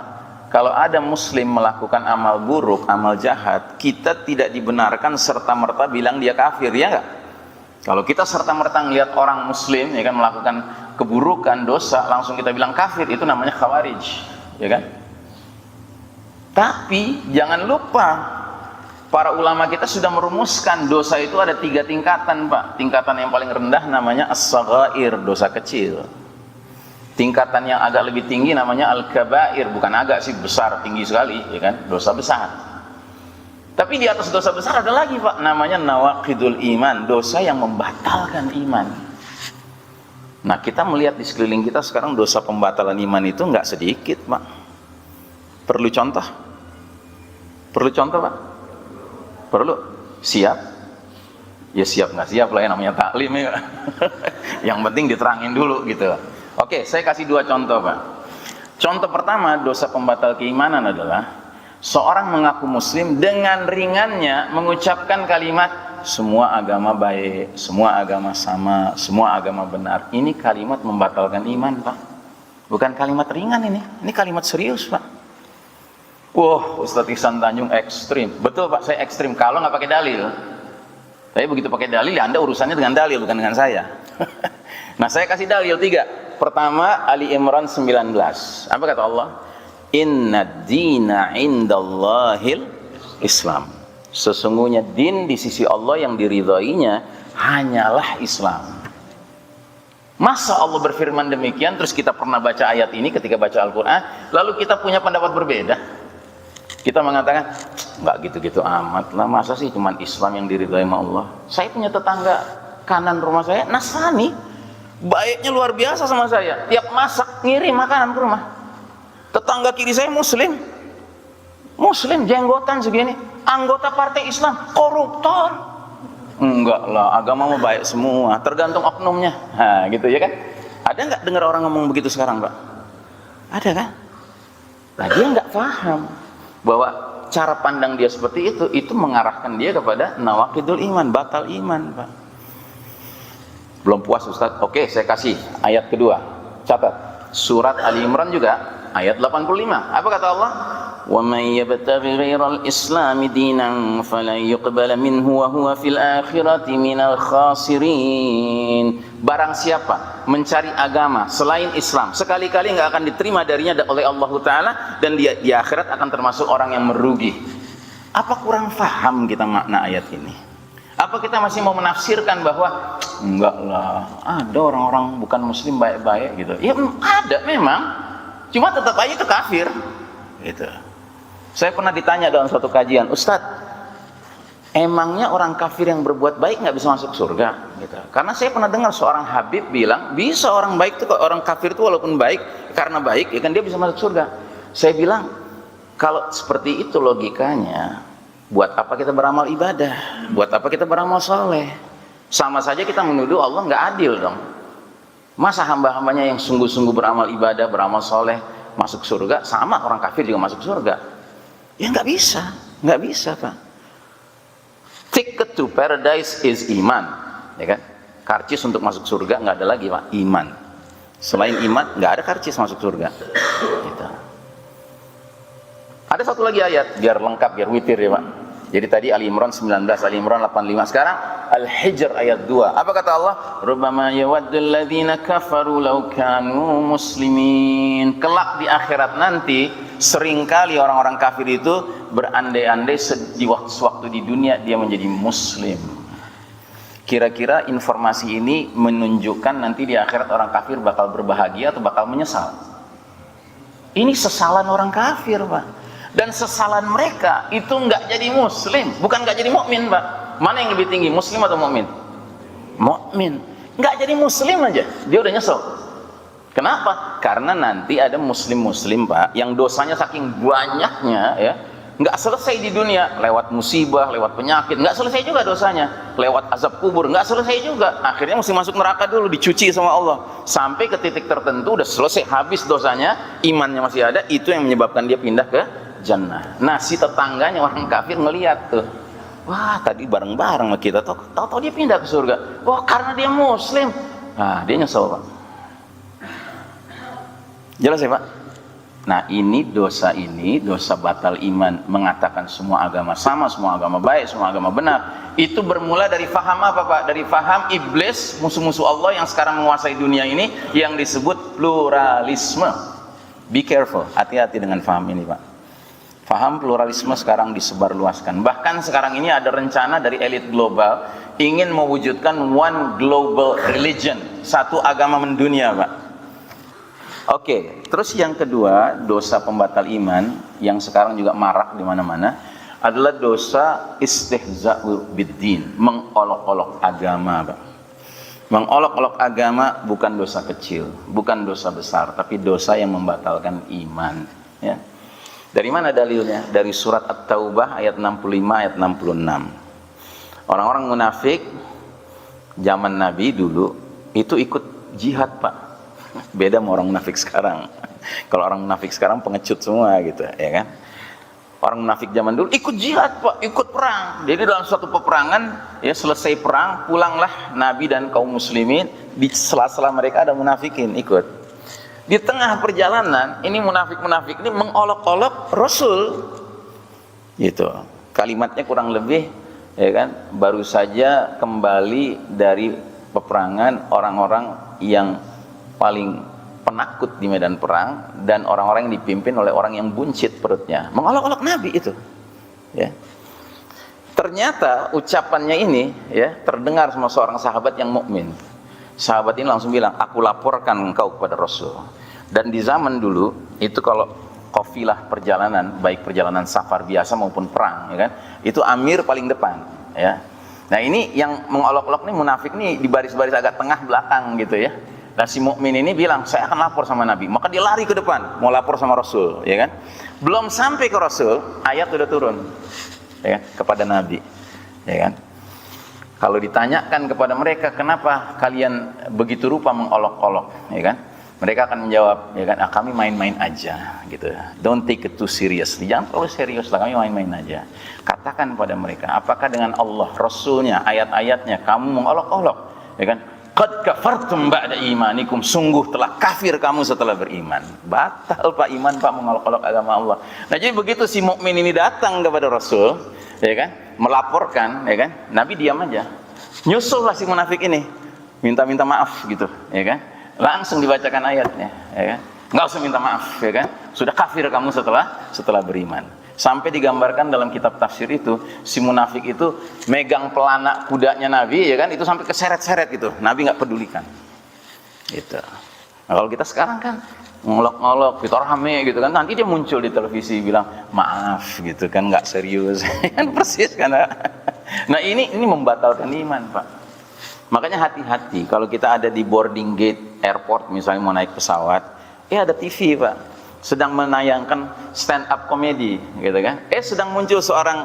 kalau ada muslim melakukan amal buruk, amal jahat, kita tidak dibenarkan serta-merta bilang dia kafir, ya nggak? Kalau kita serta-merta melihat orang muslim ya kan melakukan keburukan, dosa, langsung kita bilang kafir, itu namanya khawarij, ya kan? Tapi jangan lupa, para ulama kita sudah merumuskan dosa itu ada 3 tingkatan Pak. Tingkatan yang paling rendah namanya as-saghair, dosa kecil. Tingkatan yang agak lebih tinggi namanya al-kabair, bukan agak sih, besar, tinggi sekali, ya kan? Dosa besar. Tapi di atas dosa besar ada lagi Pak, namanya nawaqidul iman, dosa yang membatalkan iman. Nah, kita melihat di sekeliling kita sekarang dosa pembatalan iman itu nggak sedikit Pak. Perlu contoh? Perlu contoh Pak? Perlu? Siap? Ya siap nggak siap lah ya, namanya taklim ya. Yang penting diterangin dulu gitu. Oke, saya kasih 2 contoh Pak. Contoh pertama, dosa pembatal keimanan adalah seorang mengaku muslim dengan ringannya mengucapkan kalimat semua agama baik, semua agama sama, semua agama benar. Ini kalimat membatalkan iman Pak. Bukan kalimat ringan ini kalimat serius Pak. Wah, Ustadz Ihsan Tanjung ekstrim. Betul Pak, saya ekstrim kalau nggak pakai dalil. Tapi begitu pakai dalil, ya Anda urusannya dengan dalil, bukan dengan saya. Nah, saya kasih dalil 3. Pertama, Ali Imran 19. Apa kata Allah? Inna dina indallahil Islam. Sesungguhnya din di sisi Allah yang diridhoinya hanyalah Islam. Masa Allah berfirman demikian, terus kita pernah baca ayat ini ketika baca Al-Quran, lalu kita punya pendapat berbeda? Kita mengatakan, nggak gitu-gitu amat lah, masa sih cuman Islam yang diridhoi sama Allah? Saya punya tetangga kanan rumah saya, Nasrani, baiknya luar biasa sama saya, tiap masak ngirim makanan ke rumah. Tetangga kiri saya Muslim, jenggotan segini, anggota partai Islam, koruptor. Enggak lah, agama mau baik semua, tergantung oknumnya. Nah, gitu ya kan? Ada nggak dengar orang ngomong begitu sekarang Pak? Ada kan? Nah, dia nggak paham bahwa cara pandang dia seperti itu mengarahkan dia kepada nawaqidul iman, batal iman Pak. Belum puas Ustaz? Oke, saya kasih ayat kedua. Catat, surat Ali Imran juga ayat 85. Apa kata Allah? Wa may yabtaghi ghairal islami dinan falan yuqbala minhu wa huwa fil akhirati minal khasirin. Barang siapa mencari agama selain Islam, sekali-kali enggak akan diterima darinya oleh Allah Ta'ala, dan dia di akhirat akan termasuk orang yang merugi. Apa kurang faham kita makna ayat ini? Apa kita masih mau menafsirkan bahwa enggak lah, ada orang-orang bukan muslim baik-baik gitu? Ya ada memang, cuma tetap aja itu kafir gitu. Saya pernah ditanya dalam suatu kajian, Ustadz, emangnya orang kafir yang berbuat baik nggak bisa masuk surga? Gitu. Karena saya pernah dengar seorang Habib bilang, bisa orang baik itu, orang kafir itu walaupun baik, karena baik, ya kan dia bisa masuk surga. Saya bilang, kalau seperti itu logikanya, buat apa kita beramal ibadah? Buat apa kita beramal soleh? Sama saja kita menuduh Allah nggak adil dong. Masa hamba-hambanya yang sungguh-sungguh beramal ibadah, beramal soleh, masuk surga, sama orang kafir juga masuk surga? Ya nggak bisa Pak. Ticket to paradise is iman, ya kan? Karcis untuk masuk surga nggak ada lagi Pak, iman. Selain iman nggak ada karcis masuk surga. Gitu. Ada satu lagi ayat biar lengkap, biar witir ya Pak. Jadi tadi Ali Imran 19, Ali Imran 85. Sekarang Al-Hijr ayat 2. Apa kata Allah? Rubbama yawaddul ladzina kafaru law kanu muslimin. Kelak di akhirat nanti, seringkali orang-orang kafir itu berandai-andai di waktu di dunia dia menjadi muslim. Kira-kira informasi ini menunjukkan nanti di akhirat orang kafir bakal berbahagia atau bakal menyesal? Ini sesalan orang kafir Pak. Dan sesalan mereka itu nggak jadi muslim, bukan nggak jadi mukmin Pak. Mana yang lebih tinggi, muslim atau mukmin? Mukmin. Nggak jadi muslim aja, dia udah nyesel. Kenapa? Karena nanti ada muslim-muslim Pak, yang dosanya saking banyaknya ya, nggak selesai di dunia, lewat musibah, lewat penyakit, nggak selesai juga dosanya, lewat azab kubur, nggak selesai juga, akhirnya mesti masuk neraka dulu, dicuci sama Allah, sampai ke titik tertentu udah selesai, habis dosanya, imannya masih ada, itu yang menyebabkan dia pindah ke jannah. Nah si tetangganya orang kafir ngelihat tuh, wah tadi bareng-bareng sama kita, tahu-tahu dia pindah ke surga, wah karena dia muslim. Nah dia nyesel Pak. Jelas ya Pak? Nah ini dosa batal iman, mengatakan semua agama sama, semua agama baik, semua agama benar. Itu bermula dari faham apa Pak? Dari faham iblis, musuh-musuh Allah yang sekarang menguasai dunia ini, yang disebut pluralisme. Be careful, hati-hati dengan faham ini Pak. Faham pluralisme sekarang disebarluaskan. Bahkan sekarang ini ada rencana dari elit global ingin mewujudkan one global religion, satu agama mendunia Pak. Oke, terus yang kedua, dosa pembatal iman yang sekarang juga marak di mana-mana adalah dosa istihza'u biddin, mengolok-olok agama, Pak. Mengolok-olok agama bukan dosa kecil, bukan dosa besar, tapi dosa yang membatalkan iman, ya. Dari mana dalilnya? Dari surat At-Taubah ayat 65 ayat 66. Orang-orang munafik zaman Nabi dulu itu ikut jihad, Pak. Beda sama orang munafik sekarang. Kalau orang munafik sekarang pengecut semua gitu, ya kan? Orang munafik zaman dulu ikut jihad Pak, ikut perang. Jadi dalam suatu peperangan, ya selesai perang, pulanglah Nabi dan kaum muslimin, di sela-sela mereka ada munafikin ikut. Di tengah perjalanan, ini munafik-munafik ini mengolok-olok Rasul. Gitu. Kalimatnya kurang lebih, ya kan? Baru saja kembali dari peperangan orang-orang yang paling penakut di medan perang dan orang-orang yang dipimpin oleh orang yang buncit perutnya, mengolok-olok Nabi itu, ya. Ternyata ucapannya ini, ya, terdengar sama seorang sahabat yang mukmin. Sahabat ini langsung bilang, aku laporkan engkau kepada Rasul. Dan di zaman dulu itu kalau kafilah perjalanan, baik perjalanan safar biasa maupun perang, ya kan, itu amir paling depan, ya. Nah ini yang mengolok-olok nih munafik nih di baris-baris agak tengah belakang gitu, ya. Dan si mukmin ini bilang, saya akan lapor sama Nabi. Maka dia lari ke depan, mau lapor sama Rasul, ya kan? Belum sampai ke Rasul, ayat sudah turun, ya kan? Kepada Nabi, ya kan? Kalau ditanyakan kepada mereka, kenapa kalian begitu rupa mengolok-olok, ya kan? Mereka akan menjawab, ya kan? Kami main-main aja, gitu. Don't take it too seriously. Jangan terlalu serius lah, kami main-main aja. Katakan pada mereka, apakah dengan Allah, Rasulnya, ayat-ayatnya kamu mengolok-olok, ya kan? Qad kafartum ba'da imanikum, sungguh telah kafir kamu setelah beriman. Batal Pak iman Pak, mengolok-olok agama Allah. Nah jadi begitu si mukmin ini datang kepada Rasul, ya kan, melaporkan, ya kan, Nabi diam aja. Nyusullah si munafik ini, minta-minta maaf gitu, ya kan. Langsung dibacakan ayatnya, ya kan. Enggak usah minta maaf, ya kan. Sudah kafir kamu setelah beriman. Sampai digambarkan dalam kitab tafsir itu, si munafik itu megang pelana kudanya Nabi, ya kan, itu sampai keseret-seret gitu. Nabi nggak pedulikan. Gitu. Nah, kalau kita sekarang kan ngolok-ngolok, kita rame gitu kan, nanti dia muncul di televisi bilang maaf gitu kan, nggak serius, kan persis kan. Nah ini membatalkan iman Pak. Makanya hati-hati kalau kita ada di boarding gate airport misalnya mau naik pesawat, ada TV Pak, sedang menayangkan stand up komedi gitu kan, sedang muncul seorang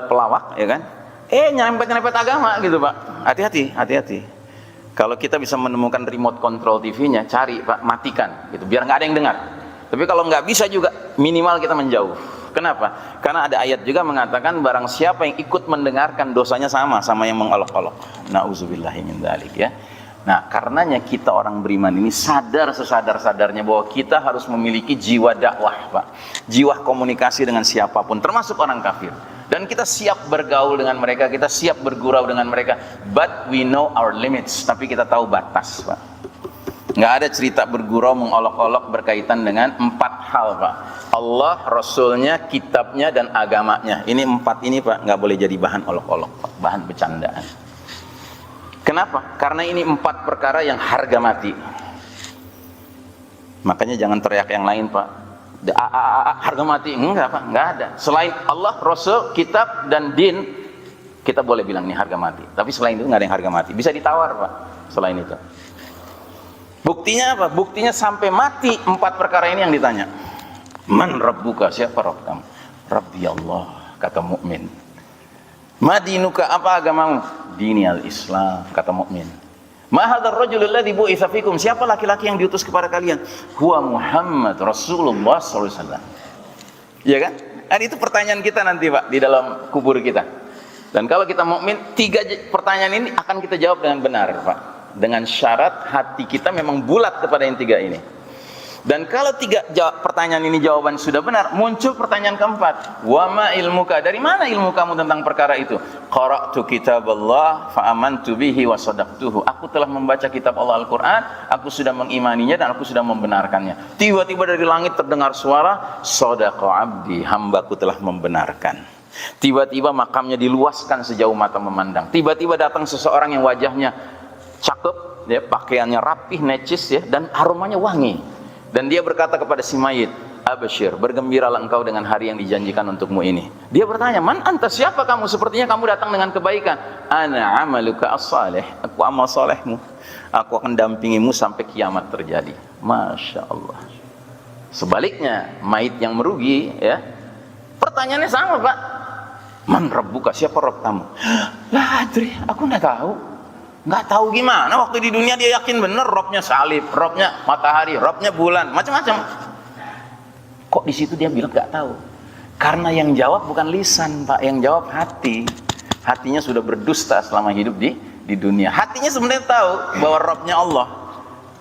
pelawak, ya kan, nyerempet agama gitu Pak. Hati-hati. Kalau kita bisa menemukan remote control TV-nya, cari Pak, matikan gitu, biar nggak ada yang dengar. Tapi kalau nggak bisa juga, minimal kita menjauh. Kenapa? Karena ada ayat juga mengatakan barang siapa yang ikut mendengarkan, dosanya sama yang mengolok-olok. Nauzubillahi min dzalik, ya. Nah, karenanya kita orang beriman ini sadar sesadar-sadarnya bahwa kita harus memiliki jiwa dakwah, Pak. Jiwa komunikasi dengan siapapun, termasuk orang kafir. Dan kita siap bergaul dengan mereka, kita siap bergurau dengan mereka. But we know our limits, tapi kita tahu batas, Pak. Nggak ada cerita bergurau, mengolok-olok berkaitan dengan 4 hal, Pak. Allah, Rasulnya, kitabnya, dan agamanya. Ini 4 ini, Pak, nggak boleh jadi bahan olok-olok, Pak. Bahan bercandaan. Kenapa? Karena ini 4 perkara yang harga mati. Makanya jangan teriak yang lain, Pak. Harga mati. Enggak, Pak. Enggak ada. Selain Allah, Rasul, kitab, dan din, kita boleh bilang ini harga mati. Tapi selain itu enggak ada yang harga mati. Bisa ditawar, Pak. Selain itu. Buktinya apa? Buktinya sampai mati 4 perkara ini yang ditanya. Man rabbuka, siapa Rabb kamu? Rabbi Allah, kata mukmin. Madinuka, apa agamamu? Dini al-Islam, kata mukmin. Ma hadzal rajul alladzi bu'itsa fikum, siapa laki-laki yang diutus kepada kalian? Huwa Muhammad Rasulullah sallallahu alaihi wasallam. Ya kan? Dan itu pertanyaan kita nanti, Pak, di dalam kubur kita. Dan kalau kita mukmin, 3 pertanyaan ini akan kita jawab dengan benar, Pak. Dengan syarat hati kita memang bulat kepada yang 3 ini. Dan kalau 3 pertanyaan ini jawaban sudah benar, muncul pertanyaan keempat. Wa ma ilmuka, dari mana ilmu kamu tentang perkara itu? Qara'tu kitaballah fa amantu bihi wa sadaqtuhu. Aku telah membaca kitab Allah Al-Qur'an, aku sudah mengimaninya dan aku sudah membenarkannya. Tiba-tiba dari langit terdengar suara, sadaqa abdi, hambaku telah membenarkan. Tiba-tiba makamnya diluaskan sejauh mata memandang. Tiba-tiba datang seseorang yang wajahnya cakep, ya, pakaiannya rapih, necis, ya, dan aromanya wangi. Dan dia berkata kepada si mayit, Absyir, bergembiralah engkau dengan hari yang dijanjikan untukmu ini. Dia bertanya, man anta, siapa kamu? Sepertinya kamu datang dengan kebaikan. Ana amaluka as-salih, aku amal solehmu. Aku akan dampingimu sampai kiamat terjadi. Masya Allah. Sebaliknya, mayit yang merugi, ya, pertanyaannya sama, Pak. Man rabbuka, siapa Rabb kamu? Lah adri, aku nggak tahu. Nggak tahu gimana, waktu di dunia dia yakin bener Robnya salib, Robnya matahari, Robnya bulan, macam-macam. Kok di situ dia bilang nggak tahu? Karena yang jawab bukan lisan, Pak, yang jawab hati. Hatinya sudah berdusta selama hidup di dunia. Hatinya sebenarnya tahu bahwa Robnya Allah,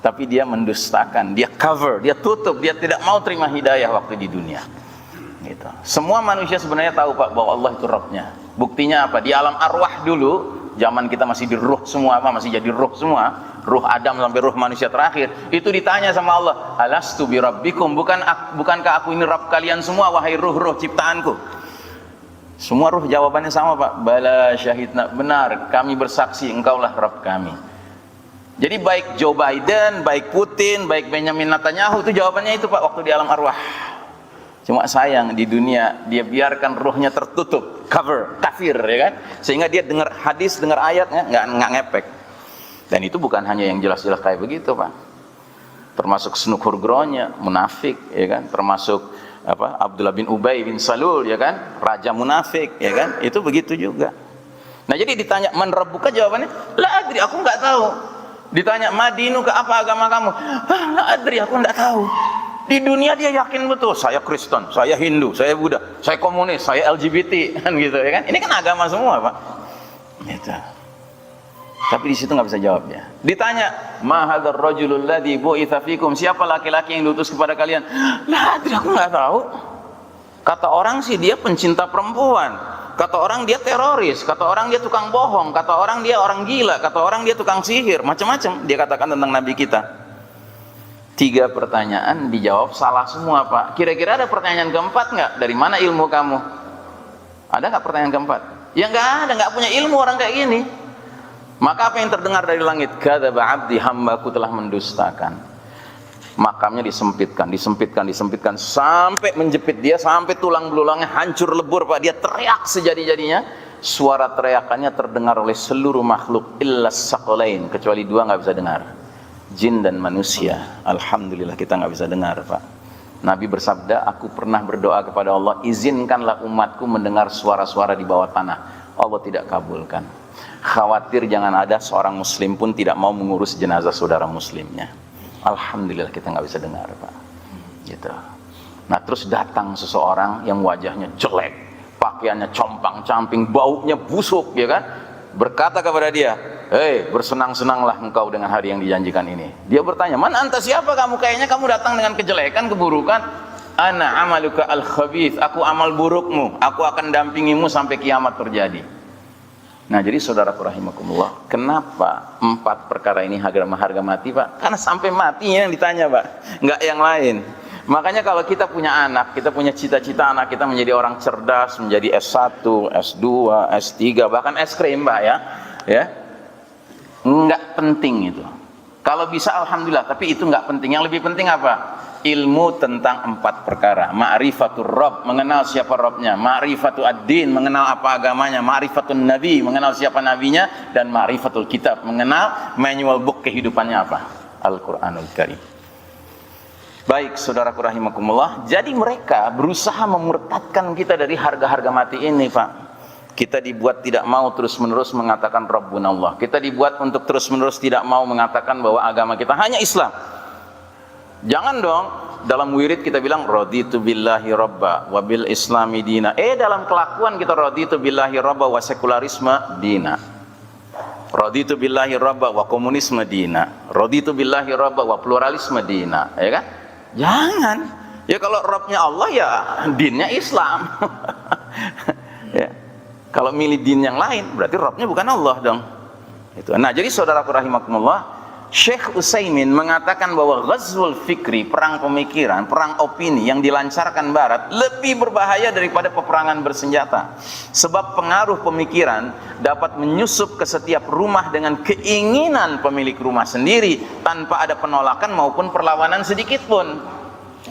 tapi dia mendustakan, dia cover, dia tutup, dia tidak mau terima hidayah waktu di dunia. Gitu. Semua manusia sebenarnya tahu, Pak, bahwa Allah itu Robnya. Buktinya apa? Di alam arwah dulu, zaman kita masih di ruh semua, masih jadi ruh semua, ruh Adam sampai ruh manusia terakhir, itu ditanya sama Allah, alastu bi rabbikum, bukankah aku ini Rabb kalian semua, wahai ruh-ruh ciptaanku? Semua ruh jawabannya sama, Pak. Bala syahidna, benar, kami bersaksi engkaulah Rabb kami. Jadi baik Joe Biden, baik Putin, baik Benjamin Netanyahu, itu jawabannya itu, Pak, waktu di alam arwah. Cuma sayang di dunia dia biarkan ruhnya tertutup, cover, kafir, ya kan? Sehingga dia dengar hadis, dengar ayatnya nggak ngepek. Dan itu bukan hanya yang jelas-jelas kayak begitu, Pak. Termasuk Snooker Gronya, munafik, ya kan? Termasuk apa? Abdullah bin Ubay bin Salul, ya kan? Raja munafik, ya kan? Itu begitu juga. Nah, jadi ditanya man rabbuka, jawabannya la adri, aku nggak tahu. Ditanya madinuka, apa agama kamu? La adri, aku nggak tahu. Di dunia dia yakin betul, saya Kristen, saya Hindu, saya Buddha, saya komunis, saya LGBT, kan gitu, ya kan? Ini kan agama semua, Pak. Gitu. Tapi di situ nggak bisa jawabnya. Ditanya, ma hadzal rajulul ladzi bu'itsa fikum, siapa laki-laki yang diutus kepada kalian? Lah, aku nggak tahu. Kata orang sih dia pencinta perempuan, kata orang dia teroris, kata orang dia tukang bohong, kata orang dia orang gila, kata orang dia tukang sihir, macam-macam dia katakan tentang Nabi kita. 3 pertanyaan dijawab salah semua, Pak. Kira-kira ada pertanyaan keempat nggak? Dari mana ilmu kamu? Ada nggak pertanyaan keempat? Ya nggak ada, nggak punya ilmu orang kayak gini. Maka apa yang terdengar dari langit? Kadzaba abdi, hambaku telah mendustakan. Makamnya disempitkan sampai menjepit dia, sampai tulang belulangnya hancur lebur, Pak. Dia teriak sejadi-jadinya. Suara teriakannya terdengar oleh seluruh makhluk illas saqalain, kecuali 2 nggak bisa dengar. Jin dan manusia. Alhamdulillah kita nggak bisa dengar, Pak. Nabi bersabda, aku pernah berdoa kepada Allah, izinkanlah umatku mendengar suara-suara di bawah tanah. Allah tidak kabulkan. Khawatir jangan ada seorang muslim pun tidak mau mengurus jenazah saudara muslimnya. Alhamdulillah kita nggak bisa dengar, Pak. Gitu. Nah, terus datang seseorang yang wajahnya jelek, pakaiannya compang-camping, baunya busuk, ya kan? Berkata kepada dia, hei, bersenang-senanglah engkau dengan hari yang dijanjikan ini. Dia bertanya, man anta, siapa kamu? Kayaknya kamu datang dengan kejelekan, keburukan. Ana amaluka al-khabith, aku amal burukmu, aku akan dampingimu sampai kiamat terjadi. Nah, jadi saudaraku rahimakumullah, kenapa 4 perkara ini harga mati, Pak? Karena sampai matinya yang ditanya, Pak, nggak yang lain. Makanya kalau kita punya anak, kita punya cita-cita anak kita menjadi orang cerdas, menjadi S1, S2, S3, bahkan es krim, Pak, ya, nggak penting itu. Kalau bisa alhamdulillah, tapi itu nggak penting. Yang lebih penting apa? Ilmu tentang 4 perkara. Ma'rifatul Rabb, mengenal siapa Rabbnya. Ma'rifatul ad-din, mengenal apa agamanya. Ma'rifatul Nabi, mengenal siapa nabinya. Dan ma'rifatul kitab, mengenal manual book kehidupannya apa. Al-Qur'anul Karim. Baik, saudaraku rahimakumullah, jadi mereka berusaha memurtadkan kita dari harga-harga mati ini, Pak. Kita dibuat tidak mau terus-menerus mengatakan Rabbuna Allah. Kita dibuat untuk terus-menerus tidak mau mengatakan bahwa agama kita hanya Islam. Jangan dong dalam wirid kita bilang raditu billahi rabba wa bil islami dina. Dalam kelakuan kita raditu billahi rabba wa sekularisme dina. Raditu billahi rabba wa komunisme dina. Raditu billahi rabba wa pluralisme dina, ya kan? Jangan. Ya kalau Rabbnya Allah ya dinnya Islam. Ya. Kalau milih din yang lain berarti Rabbnya bukan Allah dong. Itu. Nah, jadi saudaraku rahimakumullah, Syekh Utsaimin mengatakan bahwa ghazwul fikri, perang pemikiran, perang opini yang dilancarkan Barat lebih berbahaya daripada peperangan bersenjata. Sebab pengaruh pemikiran dapat menyusup ke setiap rumah dengan keinginan pemilik rumah sendiri tanpa ada penolakan maupun perlawanan sedikit pun.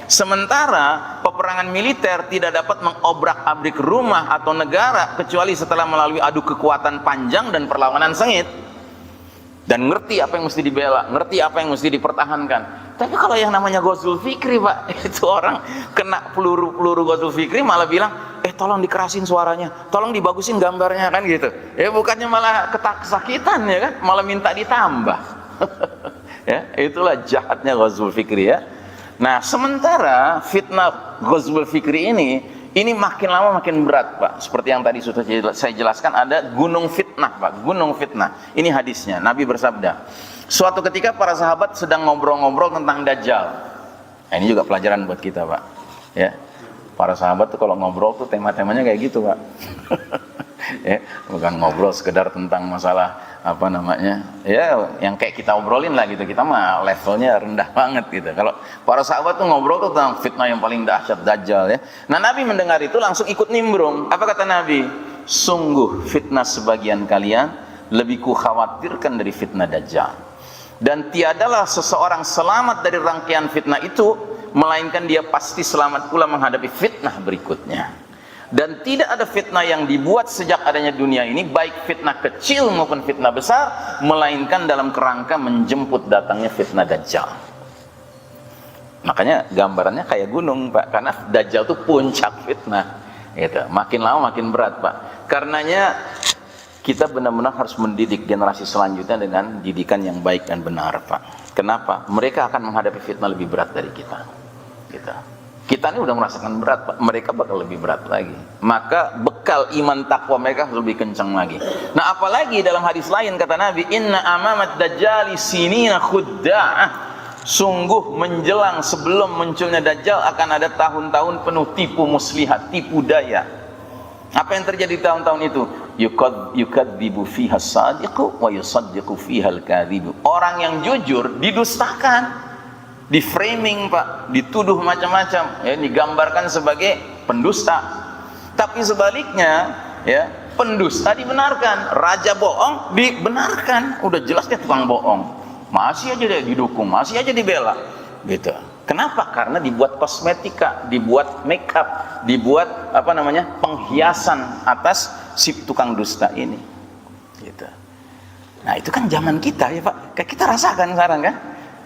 Sementara peperangan militer tidak dapat mengobrak-abrik rumah atau negara kecuali setelah melalui adu kekuatan panjang dan perlawanan sengit. Dan ngerti apa yang mesti dibela, ngerti apa yang mesti dipertahankan. Tapi kalau yang namanya ghazwul fikri, Pak, itu orang kena peluru ghazwul fikri malah bilang, tolong dikerasin suaranya, tolong dibagusin gambarnya, kan gitu. Bukannya malah kesakitan, ya kan, malah minta ditambah. Ya, itulah jahatnya ghazwul fikri, ya. Nah, sementara fitnah ghazwul fikri ini makin lama makin berat, Pak. Seperti yang tadi sudah saya jelaskan, ada gunung fitnah, Pak. Gunung fitnah. Ini hadisnya. Nabi bersabda, suatu ketika para sahabat sedang ngobrol-ngobrol tentang Dajjal. Nah, ini juga pelajaran buat kita, Pak. Ya, para sahabat tuh kalau ngobrol tuh tema-temanya kayak gitu, Pak. Ya, bukan ngobrol sekedar tentang masalah apa namanya, ya yang kayak kita obrolin lah gitu. Kita mah levelnya rendah banget gitu. Kalau para sahabat tuh ngobrol tuh tentang fitnah yang paling dahsyat, Dajjal, ya. Nah, Nabi mendengar itu langsung ikut nimbrung. Apa kata Nabi? Sungguh fitnah sebagian kalian lebih ku khawatirkan dari fitnah Dajjal. Dan tiadalah seseorang selamat dari rangkaian fitnah itu melainkan dia pasti selamat pula menghadapi fitnah berikutnya. Dan tidak ada fitnah yang dibuat sejak adanya dunia ini, baik fitnah kecil maupun fitnah besar, melainkan dalam kerangka menjemput datangnya fitnah Dajjal. Makanya gambarannya kayak gunung, Pak, karena Dajjal itu puncak fitnah. Gitu. Makin lama makin berat, Pak. Karenanya kita benar-benar harus mendidik generasi selanjutnya dengan didikan yang baik dan benar, Pak. Kenapa? Mereka akan menghadapi fitnah lebih berat dari kita. Gitu. Kita ini udah merasakan berat, Pak. Mereka bakal lebih berat lagi. Maka bekal iman takwa mereka harus lebih kencang lagi. Nah, apalagi dalam hadis lain kata Nabi, inna amamat dajjali sinina khudda'ah. Sungguh menjelang sebelum munculnya Dajjal akan ada tahun-tahun penuh tipu muslihat, tipu daya. Apa yang terjadi di tahun-tahun itu? Yukadzibu fiha as-sadiqu wa yusaddiqu fiha al-kadzibu. Orang yang jujur didustakan, di framing, Pak, dituduh macam-macam, ya, digambarkan sebagai pendusta. Tapi sebaliknya, ya, pendusta dibenarkan, raja bohong dibenarkan. Udah jelas dia tukang bohong, masih aja dia didukung, masih aja dibela, gitu. Kenapa? Karena dibuat kosmetika, dibuat make up, dibuat apa namanya, penghiasan atas si tukang dusta ini, gitu. Nah, itu kan zaman kita, ya, Pak. Kayak kita rasakan sekarang, kan?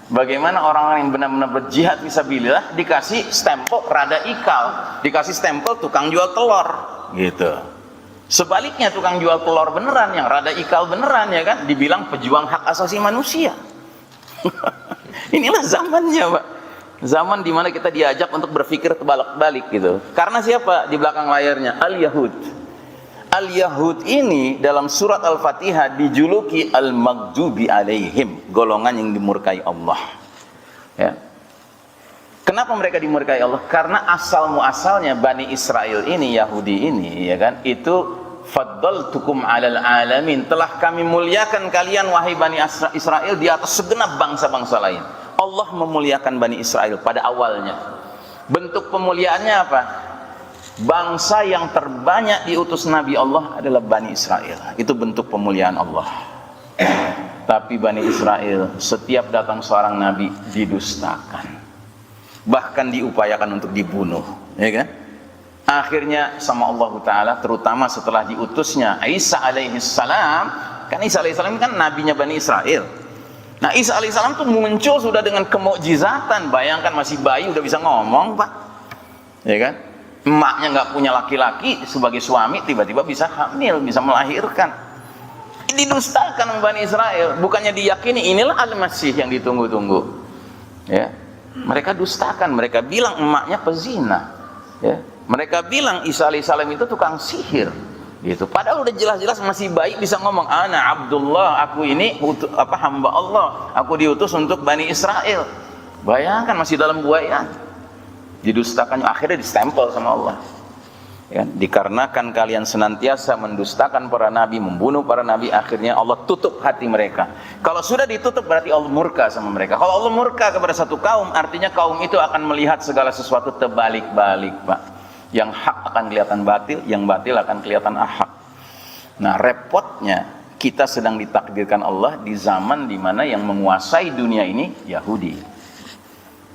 Bagaimana orang-orang yang benar-benar berjihad fisabilillah dikasih stempel rada ikal, dikasih stempel tukang jual telur, gitu. Sebaliknya tukang jual telur beneran, yang rada ikal beneran, ya kan, dibilang pejuang hak asasi manusia. Inilah zamannya, Pak. Zaman dimana kita diajak untuk berpikir terbalik-balik, gitu. Karena siapa di belakang layarnya? Al-Yahud. Al-Yahud ini dalam surat Al-Fatihah dijuluki Al-Maghdubi alaihim, golongan yang dimurkai Allah. Ya. Kenapa mereka dimurkai Allah? Karena asal muasalnya Bani Israel ini, Yahudi ini, ya kan, itu faddaltukum alal alamin, telah kami muliakan kalian wahai Bani Israel di atas segenap bangsa-bangsa lain. Allah memuliakan Bani Israel pada awalnya. Bentuk pemuliaannya apa? Bangsa yang terbanyak diutus Nabi Allah adalah Bani Israel. Itu bentuk pemuliaan Allah. Tapi Bani Israel setiap datang seorang Nabi didustakan, bahkan diupayakan untuk dibunuh, ya kan? Akhirnya sama Allah Ta'ala, terutama setelah diutusnya Isa alaihi salam. Kan Isa alaihi salam kan nabinya Bani Israel. Nah, Isa alaihissalam tuh muncul sudah dengan kemukjizatan. Bayangkan masih bayi udah bisa ngomong, Pak. Ya kan? Emaknya nggak punya laki-laki sebagai suami, tiba-tiba bisa hamil, bisa melahirkan. Ini didustakan oleh Bani Israel. Bukannya diyakini inilah Al-Masih yang ditunggu-tunggu. Ya. Mereka dustakan, mereka bilang emaknya pezina. Ya. Mereka bilang Isa alaihissalam itu tukang sihir. Gitu. Padahal udah jelas-jelas masih baik bisa ngomong, ana Abdullah, aku ini hamba Allah, aku diutus untuk Bani Israel. Bayangkan masih dalam buayan. Didustakan, akhirnya distempel sama Allah. Ya, dikarenakan kalian senantiasa mendustakan para nabi, membunuh para nabi, akhirnya Allah tutup hati mereka. Kalau sudah ditutup berarti Allah murka sama mereka. Kalau Allah murka kepada satu kaum, artinya kaum itu akan melihat segala sesuatu terbalik-balik, Pak. Yang hak akan kelihatan batil, yang batil akan kelihatan hak. Nah, repotnya kita sedang ditakdirkan Allah di zaman di mana yang menguasai dunia ini Yahudi.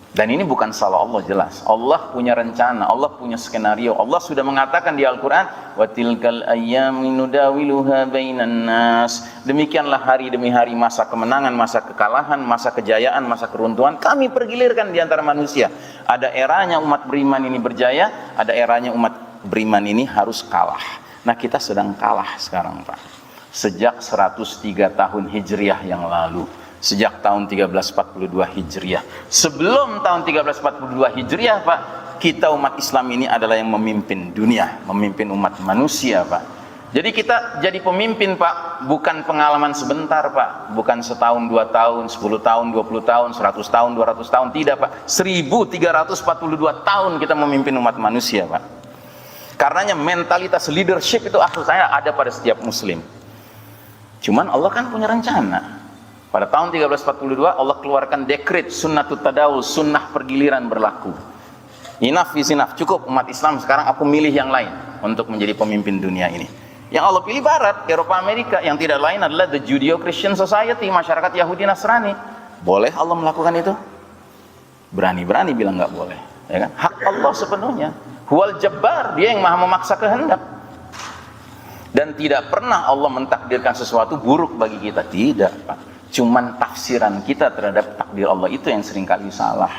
Dan ini bukan salah Allah, jelas. Allah punya rencana, Allah punya skenario. Allah sudah mengatakan di Al-Qur'an, "Wa tilkal ayyamu nudawiluha bainan nas." Demikianlah hari demi hari, masa kemenangan, masa kekalahan, masa kejayaan, masa keruntuhan kami pergilirkan di antara manusia. Ada eranya umat beriman ini berjaya, ada eranya umat beriman ini harus kalah. Nah, kita sedang kalah sekarang, Pak. Sejak 103 tahun Hijriah yang lalu. Sejak tahun 1342 Hijriah. Sebelum tahun 1342 Hijriah, Pak, kita umat Islam ini adalah yang memimpin dunia, memimpin umat manusia, Pak. Jadi kita jadi pemimpin, Pak, bukan pengalaman sebentar, Pak. Bukan setahun, 2 tahun, 10 tahun, 20 tahun, 100 tahun, 200 tahun, tidak, Pak. 1342 tahun kita memimpin umat manusia, Pak. Karenanya mentalitas leadership itu akhir saya ada pada setiap muslim. Cuman Allah kan punya rencana. Pada tahun 1342 Allah keluarkan dekret sunnatut tadawul, sunnah pergiliran berlaku. Enough is enough, cukup umat Islam sekarang aku milih yang lain untuk menjadi pemimpin dunia ini. Yang Allah pilih Barat, Eropa, Amerika, yang tidak lain adalah the Judeo-Christian Society, masyarakat Yahudi Nasrani. Boleh Allah melakukan itu? Berani-berani bilang nggak boleh, ya kan? Hak Allah sepenuhnya. Huwal Jabbar, dia yang maha memaksa kehendak. Dan tidak pernah Allah mentakdirkan sesuatu buruk bagi kita, tidak, Pak. Cuman tafsiran kita terhadap takdir Allah itu yang seringkali salah.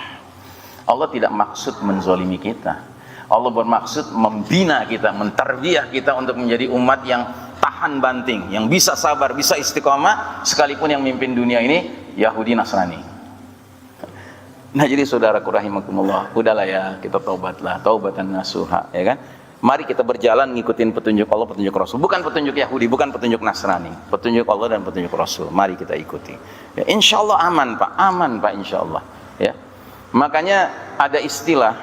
Allah tidak maksud menzolimi kita. Allah bermaksud membina kita, mentarbiah kita untuk menjadi umat yang tahan banting, yang bisa sabar, bisa istiqomah, sekalipun yang memimpin dunia ini Yahudi Nasrani. Nah, jadi saudaraku rahimakumullah, udahlah ya, kita taubatlah, taubatan nasuha, ya kan? Mari kita berjalan ngikutin petunjuk Allah, petunjuk Rasul. Bukan petunjuk Yahudi, bukan petunjuk Nasrani. Petunjuk Allah dan petunjuk Rasul. Mari kita ikuti. Ya, insya Allah aman, Pak. Aman, Pak, insya Allah. Ya. Makanya ada istilah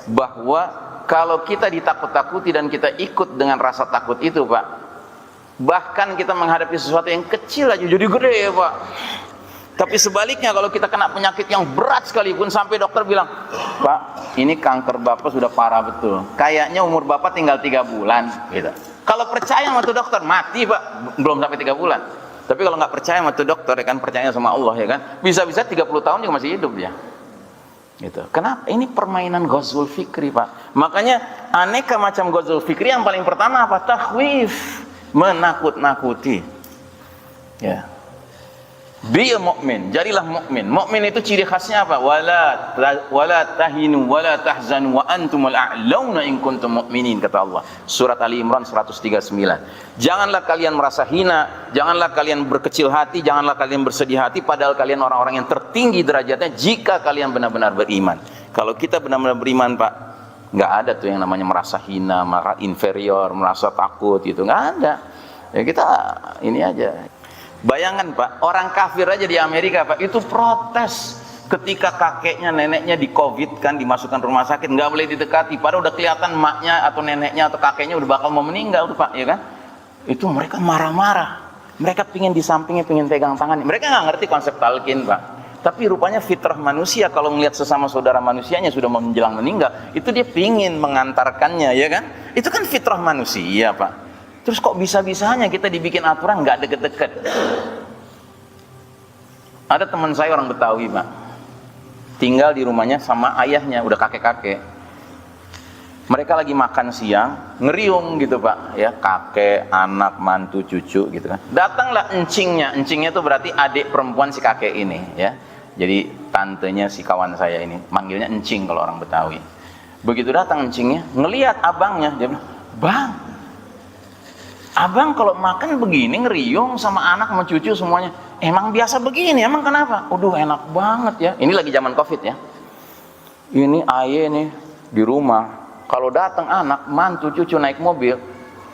bahwa kalau kita ditakut-takuti dan kita ikut dengan rasa takut itu, Pak, bahkan kita menghadapi sesuatu yang kecil aja jadi gede, Pak. Tapi sebaliknya kalau kita kena penyakit yang berat sekalipun sampai dokter bilang, Pak, ini kanker Bapak sudah parah betul. Kayaknya umur Bapak tinggal 3 bulan. Gitu. Kalau percaya sama tuh dokter, mati, Pak. Belum sampai 3 bulan. Tapi kalau nggak percaya sama tuh dokter, ya kan, percaya sama Allah, ya kan, bisa-bisa 30 tahun juga masih hidup dia. Gitu. Kenapa? Ini permainan ghazwul fikri, Pak. Makanya aneka macam ghazwul fikri yang paling pertama apa? Takhwif, menakut-nakuti. Ya. Be a mu'min, jadilah mukmin. Mukmin itu ciri khasnya apa? Wala tahinu wala tahzanu wa antumul a'launa in kuntum mu'minin, kata Allah. Surat Ali Imran 139. Janganlah kalian merasa hina, janganlah kalian berkecil hati, janganlah kalian bersedih hati, padahal kalian orang-orang yang tertinggi derajatnya jika kalian benar-benar beriman. Kalau kita benar-benar beriman, Pak, nggak ada tuh yang namanya merasa hina, merasa inferior, merasa takut, gitu, nggak ada. Ya kita ini aja. Bayangkan, Pak, orang kafir aja di Amerika, Pak, itu protes ketika kakeknya, neneknya di COVID kan, dimasukkan rumah sakit, nggak boleh didekati, padahal udah kelihatan maknya atau neneknya atau kakeknya udah bakal mau meninggal tuh, Pak, ya kan? Itu mereka marah-marah, mereka pingin di sampingnya, pingin pegang tangannya, mereka nggak ngerti konsep talqin, Pak. Tapi rupanya fitrah manusia kalau melihat sesama saudara manusianya sudah menjelang meninggal, itu dia pingin mengantarkannya, ya kan? Itu kan fitrah manusia, Pak. Terus kok bisa-bisanya kita dibikin aturan nggak deket-deket? Ada teman saya orang Betawi, Pak, tinggal di rumahnya sama ayahnya, udah kakek-kakek. Mereka lagi makan siang, ngeriung gitu Pak, ya, kakek, anak, mantu, cucu gitu kan. Datanglah encingnya itu berarti adik perempuan si kakek ini, ya. Jadi tantenya si kawan saya ini, manggilnya encing kalau orang Betawi. Begitu datang encingnya, ngelihat abangnya, dia bilang, "Bang, abang kalau makan begini ngeriung sama anak sama cucu semuanya. Emang biasa begini, emang kenapa?" "Aduh, enak banget ya." Ini lagi zaman Covid ya. Ini aye nih di rumah. Kalau datang anak, mantu, cucu naik mobil,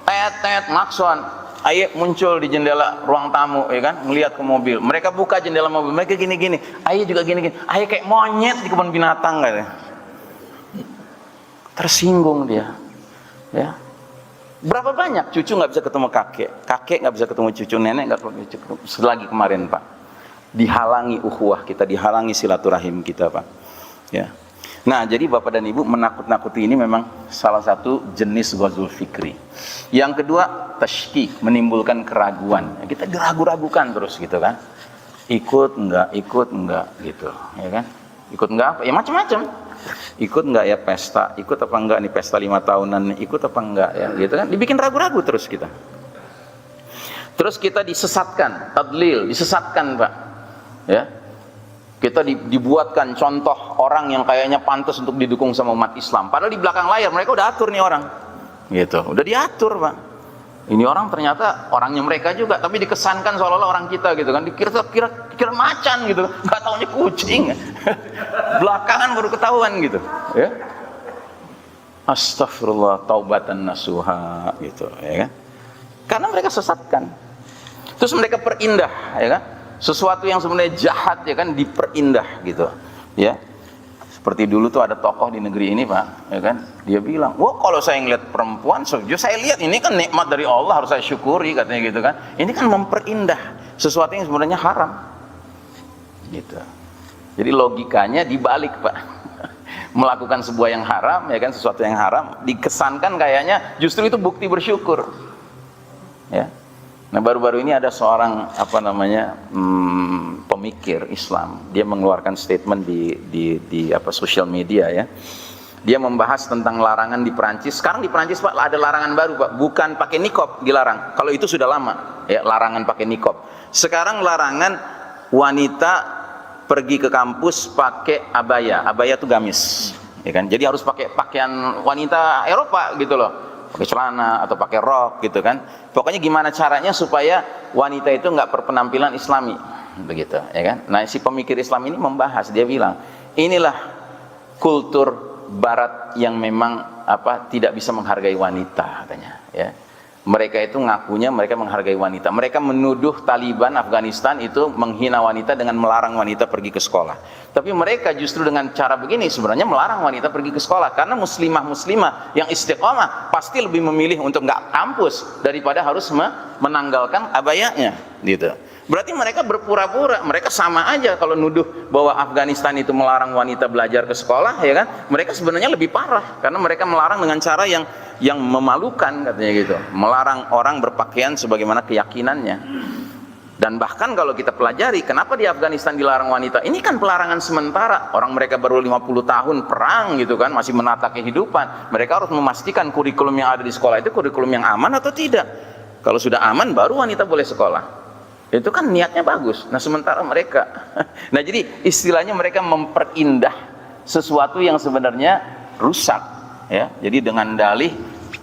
tet makson, aye muncul di jendela ruang tamu, ya kan, melihat ke mobil. Mereka buka jendela mobil, mereka gini-gini, aye juga gini-gini, aye kayak monyet di kebun binatang katanya. Tersinggung dia, ya. Berapa banyak cucu nggak bisa ketemu kakek, kakek nggak bisa ketemu cucu, nenek nggak bisa ketemu. Selagi kemarin Pak, dihalangi ukhuwah kita, dihalangi silaturahim kita Pak, ya. Nah, jadi Bapak dan Ibu, menakut-nakuti ini memang salah satu jenis ghazul fikri. Yang kedua, tashkik, menimbulkan keraguan. Kita diragu-ragukan terus gitu kan. Ikut enggak gitu, ya kan? Ikut enggak apa? Ya macam-macam. Ikut enggak ya pesta? Ikut apa enggak nih pesta 5 tahunan? Ikut apa enggak ya? Gitu kan? Dibikin ragu-ragu terus kita. Terus kita disesatkan, tadlil, disesatkan Pak. Ya. Kita dibuatkan contoh orang yang kayaknya pantas untuk didukung sama umat Islam. Padahal di belakang layar mereka udah atur nih orang. Gitu, udah diatur Pak. Ini orang ternyata orangnya mereka juga, tapi dikesankan seolah-olah orang kita gitu kan. Dikira macan gitu, nggak taunya kucing. Belakangan baru ketahuan gitu. Ya. Astagfirullah, taubatan nasuha gitu, ya kan? Karena mereka sesatkan. Terus mereka perindah, ya kan? Sesuatu yang sebenarnya jahat ya kan diperindah gitu, ya. Seperti dulu tuh ada tokoh di negeri ini Pak, ya kan, dia bilang, wah kalau saya ngeliat perempuan, saya lihat ini kan nikmat dari Allah, harus saya syukuri katanya gitu kan. Ini kan memperindah sesuatu yang sebenarnya haram, gitu. Jadi logikanya dibalik Pak. Melakukan sebuah yang haram, ya kan, sesuatu yang haram dikesankan kayaknya justru itu bukti bersyukur, ya. Nah, baru-baru ini ada seorang pemikir Islam, dia mengeluarkan statement di sosial media ya. Dia membahas tentang larangan di Perancis. Sekarang di Perancis Pak ada larangan baru Pak, bukan pakai niqab dilarang. Kalau itu sudah lama ya, larangan pakai niqab. Sekarang larangan wanita pergi ke kampus pakai abaya. Abaya itu gamis, ya kan? Jadi harus pakai pakaian wanita Eropa gitu loh. Pakai celana atau pakai rok gitu kan. Pokoknya gimana caranya supaya wanita itu nggak berpenampilan Islami, begitu, ya kan? Nah, si pemikir Islam ini membahas, dia bilang, inilah kultur Barat yang memang tidak bisa menghargai wanita katanya, ya. Mereka itu ngakunya mereka menghargai wanita. Mereka menuduh Taliban Afghanistan itu menghina wanita dengan melarang wanita pergi ke sekolah. Tapi mereka justru dengan cara begini sebenarnya melarang wanita pergi ke sekolah. Karena muslimah yang istiqomah pasti lebih memilih untuk nggak kampus daripada harus menanggalkan abayanya, gitu. Berarti mereka berpura-pura, mereka sama aja kalau nuduh bahwa Afghanistan itu melarang wanita belajar ke sekolah, ya kan? Mereka sebenarnya lebih parah karena mereka melarang dengan cara yang memalukan katanya gitu. Melarang orang berpakaian sebagaimana keyakinannya. Dan bahkan kalau kita pelajari kenapa di Afghanistan dilarang wanita, ini kan pelarangan sementara. Orang mereka baru 50 tahun perang gitu kan, masih menata kehidupan. Mereka harus memastikan kurikulum yang ada di sekolah itu kurikulum yang aman atau tidak. Kalau sudah aman baru wanita boleh sekolah. Itu kan niatnya bagus. Nah, sementara mereka nah, jadi istilahnya mereka memperindah sesuatu yang sebenarnya rusak, ya. Jadi dengan dalih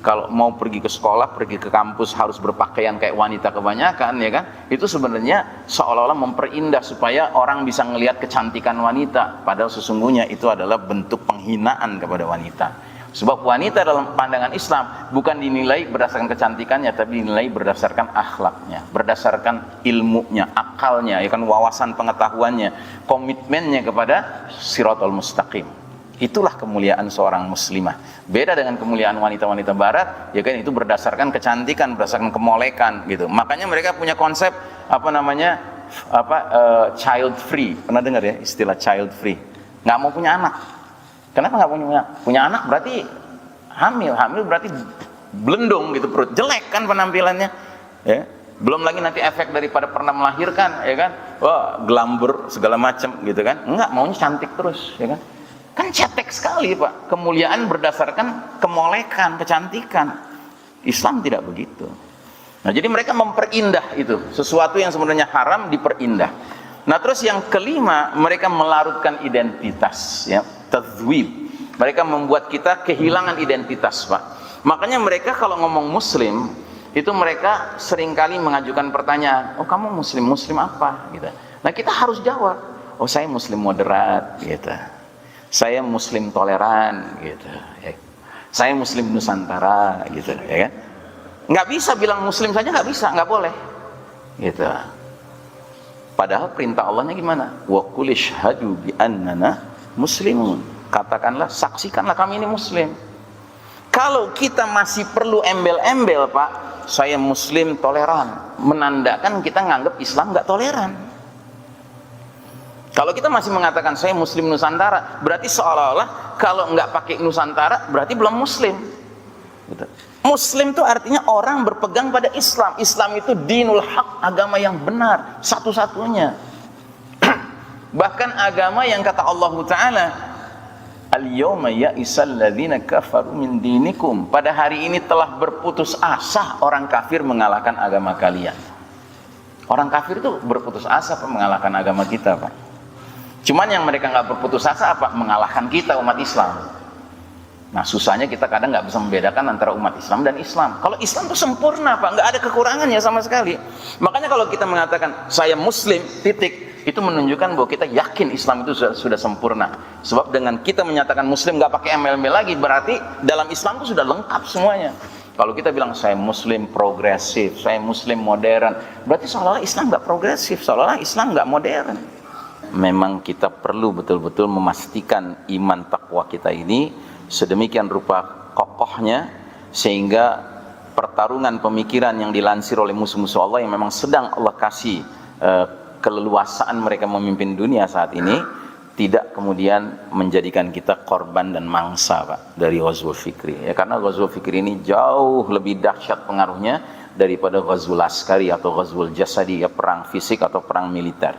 kalau mau pergi ke sekolah, pergi ke kampus harus berpakaian kayak wanita kebanyakan, ya kan? Itu sebenarnya seolah-olah memperindah supaya orang bisa melihat kecantikan wanita, padahal sesungguhnya itu adalah bentuk penghinaan kepada wanita. Sebab wanita dalam pandangan Islam bukan dinilai berdasarkan kecantikannya, tapi dinilai berdasarkan akhlaknya, berdasarkan ilmunya, akalnya, ya kan, wawasan pengetahuannya, komitmennya kepada Shiratal Mustaqim. Itulah kemuliaan seorang muslimah. Beda dengan kemuliaan wanita-wanita Barat, ya kan, itu berdasarkan kecantikan, berdasarkan kemolekan, gitu. Makanya mereka punya konsep child free. Pernah dengar ya istilah child free? Nggak mau punya anak. Kenapa nggak punya anak? Berarti hamil berarti belendung gitu, perut jelek kan penampilannya, ya. Belum lagi nanti efek daripada pernah melahirkan, ya kan, wah, gelambir segala macam gitu kan. Enggak, maunya cantik terus, ya kan. Kan cetek sekali Pak, kemuliaan berdasarkan kemolekan, kecantikan. Islam tidak begitu. Nah jadi mereka memperindah itu, sesuatu yang sebenarnya haram diperindah. Nah terus yang kelima, mereka melarutkan identitas, ya, tadzwib. Mereka membuat kita kehilangan identitas Pak. Makanya mereka kalau ngomong muslim, itu mereka seringkali mengajukan pertanyaan, oh kamu muslim, muslim apa? Gitu. Nah kita harus jawab, oh saya muslim moderat, gitu. Saya muslim toleran, gitu. Ya. Saya muslim Nusantara, gitu, ya kan? Nggak bisa bilang muslim saja, nggak bisa, nggak boleh, gitu. Padahal perintah Allahnya gimana? Wa qul ishhadu bi annana muslimun. Katakanlah, saksikanlah kami ini muslim. Kalau kita masih perlu embel-embel Pak, saya muslim toleran, menandakan kita nganggap Islam nggak toleran. Kalau kita masih mengatakan saya muslim Nusantara, berarti seolah-olah kalau nggak pakai Nusantara berarti belum muslim. Gitu. Muslim itu artinya orang berpegang pada Islam. Islam itu dinul haq, agama yang benar, satu-satunya. Bahkan agama yang kata Allah Ta'ala, al-yawma ya'isal ladzina kafaru min dinikum. Pada hari ini telah berputus asa orang kafir mengalahkan agama kalian. Orang kafir itu berputus asa Pak, mengalahkan agama kita Pak. Cuman yang mereka nggak berputus asa apa? Mengalahkan kita umat Islam. Nah susahnya kita kadang nggak bisa membedakan antara umat Islam dan Islam. Kalau Islam itu sempurna Pak, nggak ada kekurangannya sama sekali. Makanya kalau kita mengatakan saya Muslim, titik, itu menunjukkan bahwa kita yakin Islam itu sudah sempurna. Sebab dengan kita menyatakan Muslim nggak pakai embel-embel lagi, berarti dalam Islam itu sudah lengkap semuanya. Kalau kita bilang saya Muslim progresif, saya Muslim modern, berarti seolah-olah Islam nggak progresif, seolah-olah Islam nggak modern. Memang kita perlu betul-betul memastikan iman takwa kita ini sedemikian rupa kokohnya, sehingga pertarungan pemikiran yang dilansir oleh musuh-musuh Allah yang memang sedang Allah kasih keleluasaan mereka memimpin dunia saat ini, tidak kemudian menjadikan kita korban dan mangsa Pak dari Ghazwul Fikri. Ya, karena Ghazwul Fikri ini jauh lebih dahsyat pengaruhnya daripada Ghazwul Askari atau Ghazwul Jasadi, ya, perang fisik atau perang militer.